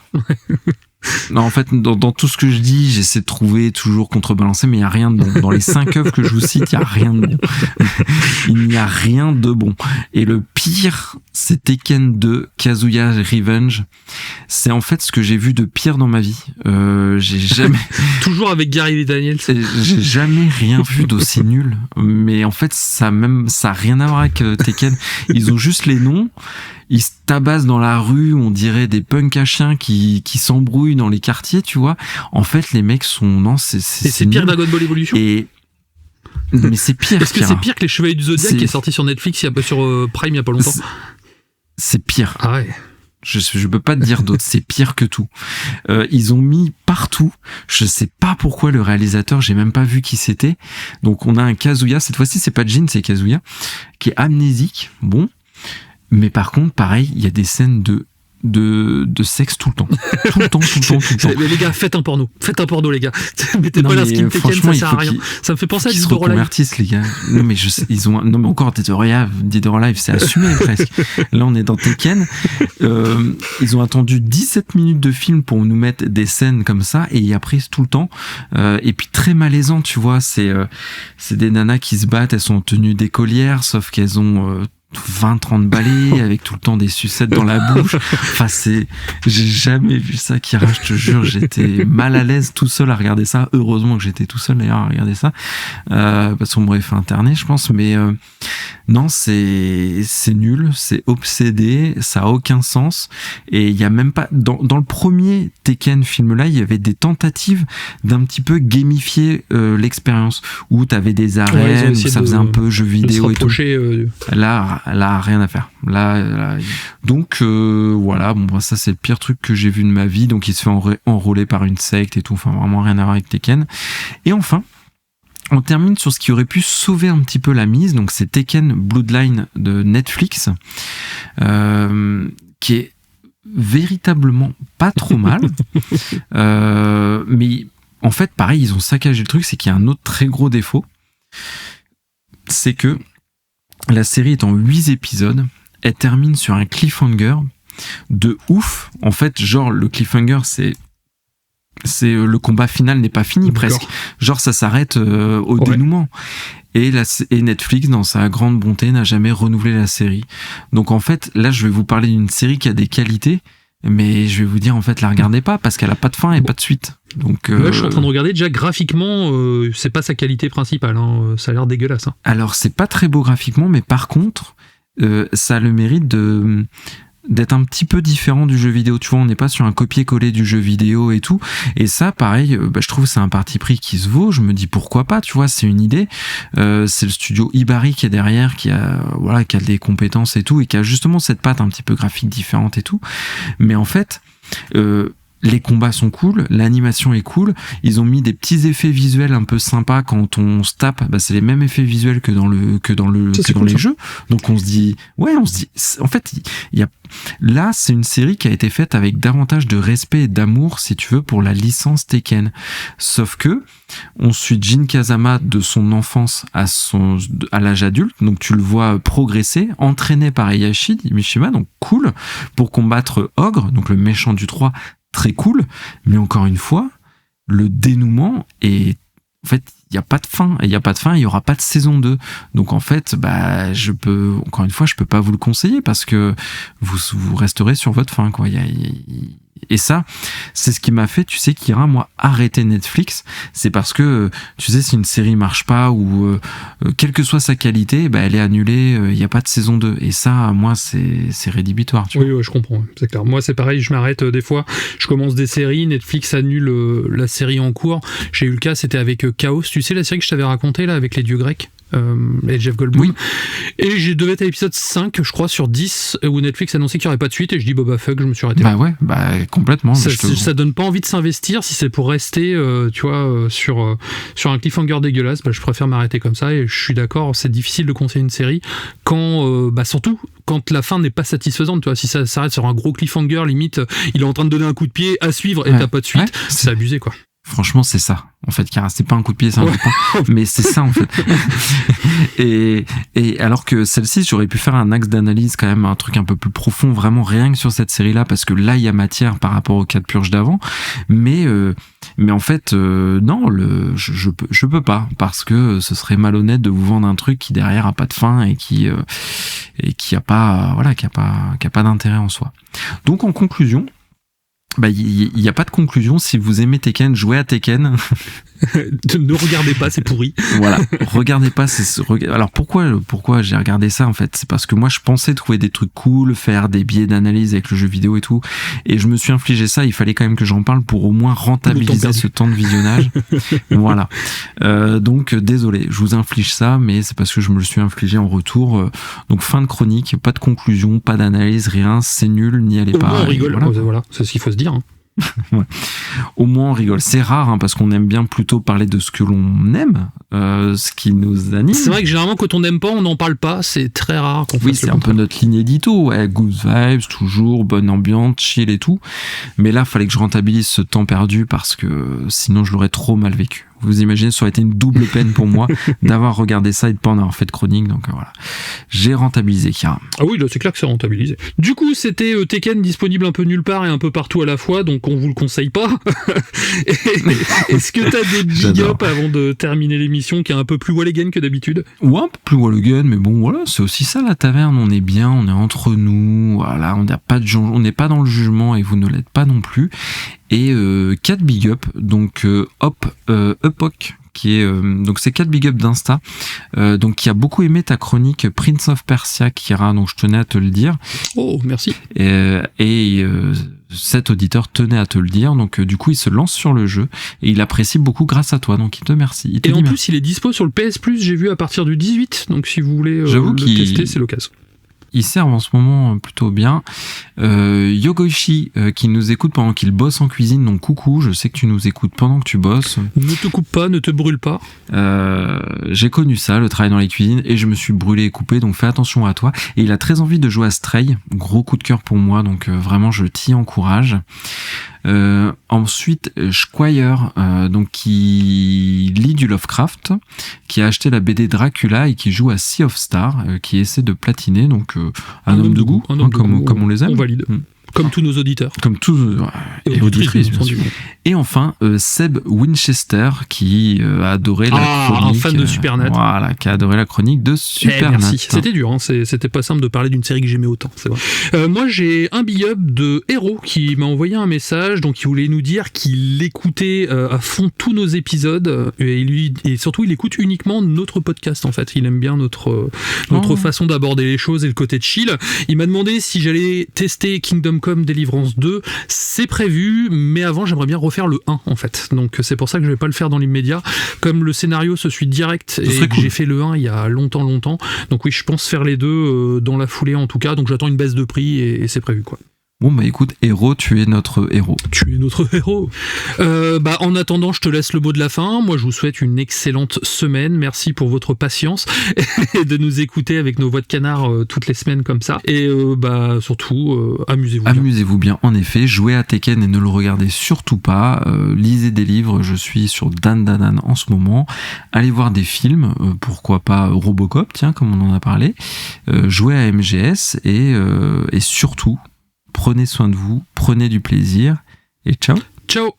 Speaker 2: Non, en fait, dans tout ce que je dis, j'essaie de trouver toujours contrebalancer, mais il n'y a rien de bon. Dans les 5 œuvres que je vous cite, il n'y a rien de bon. Il n'y a rien de bon. Et le pire, c'est Tekken 2, Kazuya Revenge. C'est en fait ce que j'ai vu de pire dans ma vie. J'ai jamais...
Speaker 1: Toujours avec Gary Daniels.
Speaker 2: J'ai jamais rien vu d'aussi nul. Mais en fait, ça a rien à voir avec Tekken. Ils ont juste les noms. Ils se tabassent dans la rue, on dirait des punks à chiens qui s'embrouillent dans les quartiers, tu vois. En fait, les mecs sont... Non,
Speaker 1: c'est pire Dragon Ball Evolution.
Speaker 2: Mais c'est pire.
Speaker 1: Est-ce que c'est pire que les Chevaliers du Zodiac qui est sorti sur Netflix, sur Prime il y a pas longtemps?
Speaker 2: C'est pire.
Speaker 1: Ah ouais.
Speaker 2: Je peux pas te dire d'autre, c'est pire que tout. Ils ont mis partout, je sais pas pourquoi le réalisateur, j'ai même pas vu qui c'était. Donc on a un Kazuya, cette fois-ci c'est pas Jin, c'est Kazuya, qui est amnésique, bon. Mais par contre, pareil, il y a des scènes de sexe tout le temps. Tout le temps.
Speaker 1: Mais les gars, faites un porno, les gars. Mettez pas la skin Tekken, ça sert à rien. Ça me fait penser à Dead or Alive.
Speaker 2: Convertissent, les gars. Non, mais non, mais encore Dead or Alive, c'est assumé presque. Là, on est dans Tekken. Ils ont attendu 17 minutes de film pour nous mettre des scènes comme ça, et ils apprisent tout le temps. Et puis très malaisant, tu vois, c'est des nanas qui se battent, elles sont en tenue d'écolière, sauf qu'elles ont 20-30 balais avec tout le temps des sucettes dans la bouche. Enfin, j'ai jamais vu ça, Kira, je te jure, j'étais mal à l'aise tout seul à regarder ça. Heureusement que j'étais tout seul d'ailleurs à regarder ça, parce qu'on m'aurait fait interner, je pense. Mais non, c'est nul, c'est obsédé, ça a aucun sens. Et il y a même pas dans le premier Tekken film là, il y avait des tentatives d'un petit peu gamifier l'expérience, où t'avais des arènes, où ça faisait un peu jeu vidéo et tout. Là, rien à faire. Là. Donc voilà, bon, ça c'est le pire truc que j'ai vu de ma vie. Donc il se fait enrôler par une secte et tout. Enfin, vraiment rien à voir avec Tekken. Et enfin, on termine sur ce qui aurait pu sauver un petit peu la mise. Donc c'est Tekken Bloodline de Netflix, qui est véritablement pas trop mal. Mais en fait, pareil, ils ont saccagé le truc. C'est qu'il y a un autre très gros défaut. C'est que la série est en 8 épisodes, elle termine sur un cliffhanger de ouf. En fait, genre, le cliffhanger, c'est le combat final n'est pas fini presque. Genre, ça s'arrête au dénouement. Et Netflix, dans sa grande bonté, n'a jamais renouvelé la série. Donc en fait, là, je vais vous parler d'une série qui a des qualités, mais je vais vous dire, en fait, la regardez pas, parce qu'elle a pas de fin et pas de suite. Donc,
Speaker 1: ouais, je suis en train de regarder, déjà graphiquement, c'est pas sa qualité principale, hein. Ça a l'air dégueulasse. Hein.
Speaker 2: Alors, c'est pas très beau graphiquement, mais par contre, ça a le mérite d'être un petit peu différent du jeu vidéo. Tu vois, on n'est pas sur un copier-coller du jeu vidéo et tout. Et ça, pareil, je trouve que c'est un parti pris qui se vaut. Je me dis pourquoi pas, tu vois, c'est une idée. C'est le studio Ibari qui est derrière, qui a des compétences et tout, et qui a justement cette patte un petit peu graphique différente et tout. Mais en fait, les combats sont cool, l'animation est cool, ils ont mis des petits effets visuels un peu sympas quand on se tape, c'est les mêmes effets visuels que dans les jeux. Donc on se dit, en fait, là c'est une série qui a été faite avec davantage de respect et d'amour, si tu veux, pour la licence Tekken. Sauf que on suit Jin Kazama de son enfance à l'âge adulte, donc tu le vois progresser, entraîné par Heihachi Mishima, donc cool, pour combattre Ogre, donc le méchant du 3, très cool, mais encore une fois, le dénouement est... En fait, il n'y a pas de fin, il n'y aura pas de saison 2. Donc en fait, je peux pas vous le conseiller, parce que vous resterez sur votre fin, quoi. Et ça, c'est ce qui m'a fait, tu sais, Kira, moi, arrêter Netflix. C'est parce que, tu sais, si une série marche pas, ou quelle que soit sa qualité, elle est annulée, il n'y a pas de saison 2. Et ça, moi, c'est rédhibitoire. Tu vois.
Speaker 1: Oui, je comprends, c'est clair. Moi, c'est pareil, je m'arrête des fois, je commence des séries, Netflix annule la série en cours. J'ai eu le cas, c'était avec Chaos, tu sais, la série que je t'avais racontée, là, avec les dieux grecs. Et Jeff Goldblum.
Speaker 2: Oui.
Speaker 1: Et j'ai devais être à l'épisode 5, je crois, sur 10, où Netflix annonçait qu'il n'y aurait pas de suite, et je dis fuck, je me suis arrêté.
Speaker 2: Complètement.
Speaker 1: Ça donne pas envie de s'investir si c'est pour rester, sur un cliffhanger dégueulasse. Je préfère m'arrêter comme ça, et je suis d'accord, c'est difficile de conseiller une série quand, surtout quand la fin n'est pas satisfaisante. Tu vois, si ça s'arrête sur un gros cliffhanger, limite, il est en train de donner un coup de pied à suivre et t'as pas de suite, c'est abusé, quoi.
Speaker 2: Franchement, c'est ça. En fait, car c'est pas un coup de pied, c'est un coup de poing, mais c'est ça en fait. et alors que celle-ci, j'aurais pu faire un axe d'analyse quand même, un truc un peu plus profond, vraiment rien que sur cette série-là, parce que là, il y a matière par rapport aux 4 purges d'avant. Mais en fait, non, je peux pas, parce que ce serait malhonnête de vous vendre un truc qui derrière a pas de fin et qui a pas, voilà, qui a pas d'intérêt en soi. Donc en conclusion. Il n'y a pas de conclusion. Si vous aimez Tekken, jouez à Tekken.
Speaker 1: Ne regardez pas, c'est pourri.
Speaker 2: Voilà, regardez pas. Alors pourquoi j'ai regardé ça en fait? C'est parce que moi je pensais trouver des trucs cool, faire des biais d'analyse avec le jeu vidéo et tout, et je me suis infligé ça. Il fallait quand même que j'en parle pour au moins rentabiliser ce temps de visionnage. Voilà. Donc désolé, je vous inflige ça, mais c'est parce que je me le suis infligé en retour. Donc fin de chronique, pas de conclusion, pas d'analyse, rien. C'est nul, n'y allez pas.
Speaker 1: On rigole. Voilà, c'est ce qu'il faut se dire. Hein.
Speaker 2: Ouais. Au moins on rigole. C'est rare parce qu'on aime bien plutôt parler de ce que l'on aime, ce qui nous anime.
Speaker 1: C'est vrai que généralement quand on n'aime pas, on n'en parle pas. C'est très rare qu'on fasse.
Speaker 2: Oui, c'est un peu notre ligne édito. Ouais, good vibes, toujours bonne ambiance, chill et tout. Mais là, fallait que je rentabilise ce temps perdu parce que sinon je l'aurais trop mal vécu. Vous imaginez, ça aurait été une double peine pour moi d'avoir regardé ça et de pas en avoir fait de chronique. Donc voilà, j'ai rentabilisé carrément.
Speaker 1: Ah oui, là c'est clair que c'est rentabilisé. Du coup, c'était Tekken disponible un peu nulle part et un peu partout à la fois, donc on vous le conseille pas. Est-ce que t'as des big up avant de terminer l'émission qui est un peu plus Walligan que d'habitude?
Speaker 2: Ouais, un peu plus Walligan, mais bon voilà, c'est aussi ça la taverne. On est bien, on est entre nous. Voilà, on n'est pas dans le jugement et vous ne l'êtes pas non plus. Et 4 big up, donc Epoch, qui est donc c'est 4 big up d'Insta, donc qui a beaucoup aimé ta chronique Prince of Persia, Kira, donc je tenais à te le dire.
Speaker 1: Oh, merci.
Speaker 2: Et cet auditeur tenait à te le dire, donc du coup il se lance sur le jeu et il apprécie beaucoup grâce à toi, donc il te remercie.
Speaker 1: Et en plus il est dispo sur le PS Plus, j'ai vu à partir du 18, donc si vous voulez le tester, c'est l'occasion.
Speaker 2: Ils servent en ce moment plutôt bien. Yogoichi qui nous écoute pendant qu'il bosse en cuisine, donc coucou, je sais que tu nous écoutes pendant que tu bosses.
Speaker 1: Ne te coupe pas, ne te brûle pas.
Speaker 2: J'ai connu ça, le travail dans les cuisines, et je me suis brûlé et coupé, donc fais attention à toi. Et il a très envie de jouer à Stray, gros coup de cœur pour moi, donc vraiment je t'y encourage. Ensuite, Squire, donc qui lit du Lovecraft, qui a acheté la BD Dracula et qui joue à Sea of Stars, qui essaie de platiner, donc un homme de goût, comme on les aime.
Speaker 1: On valide. Comme tous nos auditeurs.
Speaker 2: Comme tous et auditrices, bien sûr. Et enfin, Seb Winchester, qui a adoré la chronique.
Speaker 1: Un fan de Supernat.
Speaker 2: Voilà, qui a adoré la chronique de Supernat.
Speaker 1: Merci. C'était dur, hein. C'était pas simple de parler d'une série que j'aimais autant, c'est vrai. Moi, j'ai un big up de Hero qui m'a envoyé un message, donc il voulait nous dire qu'il écoutait à fond tous nos épisodes et surtout il écoute uniquement notre podcast en fait. Il aime bien notre façon d'aborder les choses et le côté chill. Il m'a demandé si j'allais tester Kingdom Come Deliverance 2, c'est prévu, mais avant j'aimerais bien refaire le 1 en fait, donc c'est pour ça que je vais pas le faire dans l'immédiat, comme le scénario se suit direct et que j'ai fait le 1 il y a longtemps, donc oui je pense faire les deux dans la foulée en tout cas, donc j'attends une baisse de prix et c'est prévu quoi.
Speaker 2: Bon bah écoute, héros, tu es notre héros.
Speaker 1: Tu es notre héros. En attendant, je te laisse le mot de la fin. Moi, je vous souhaite une excellente semaine. Merci pour votre patience et de nous écouter avec nos voix de canard toutes les semaines comme ça. Et surtout, amusez-vous bien.
Speaker 2: Amusez-vous bien, en effet. Jouez à Tekken et ne le regardez surtout pas. Lisez des livres. Je suis sur Dan en ce moment. Allez voir des films. Pourquoi pas Robocop, tiens, comme on en a parlé. Jouez à MGS et surtout, prenez soin de vous, prenez du plaisir et ciao.
Speaker 1: Ciao.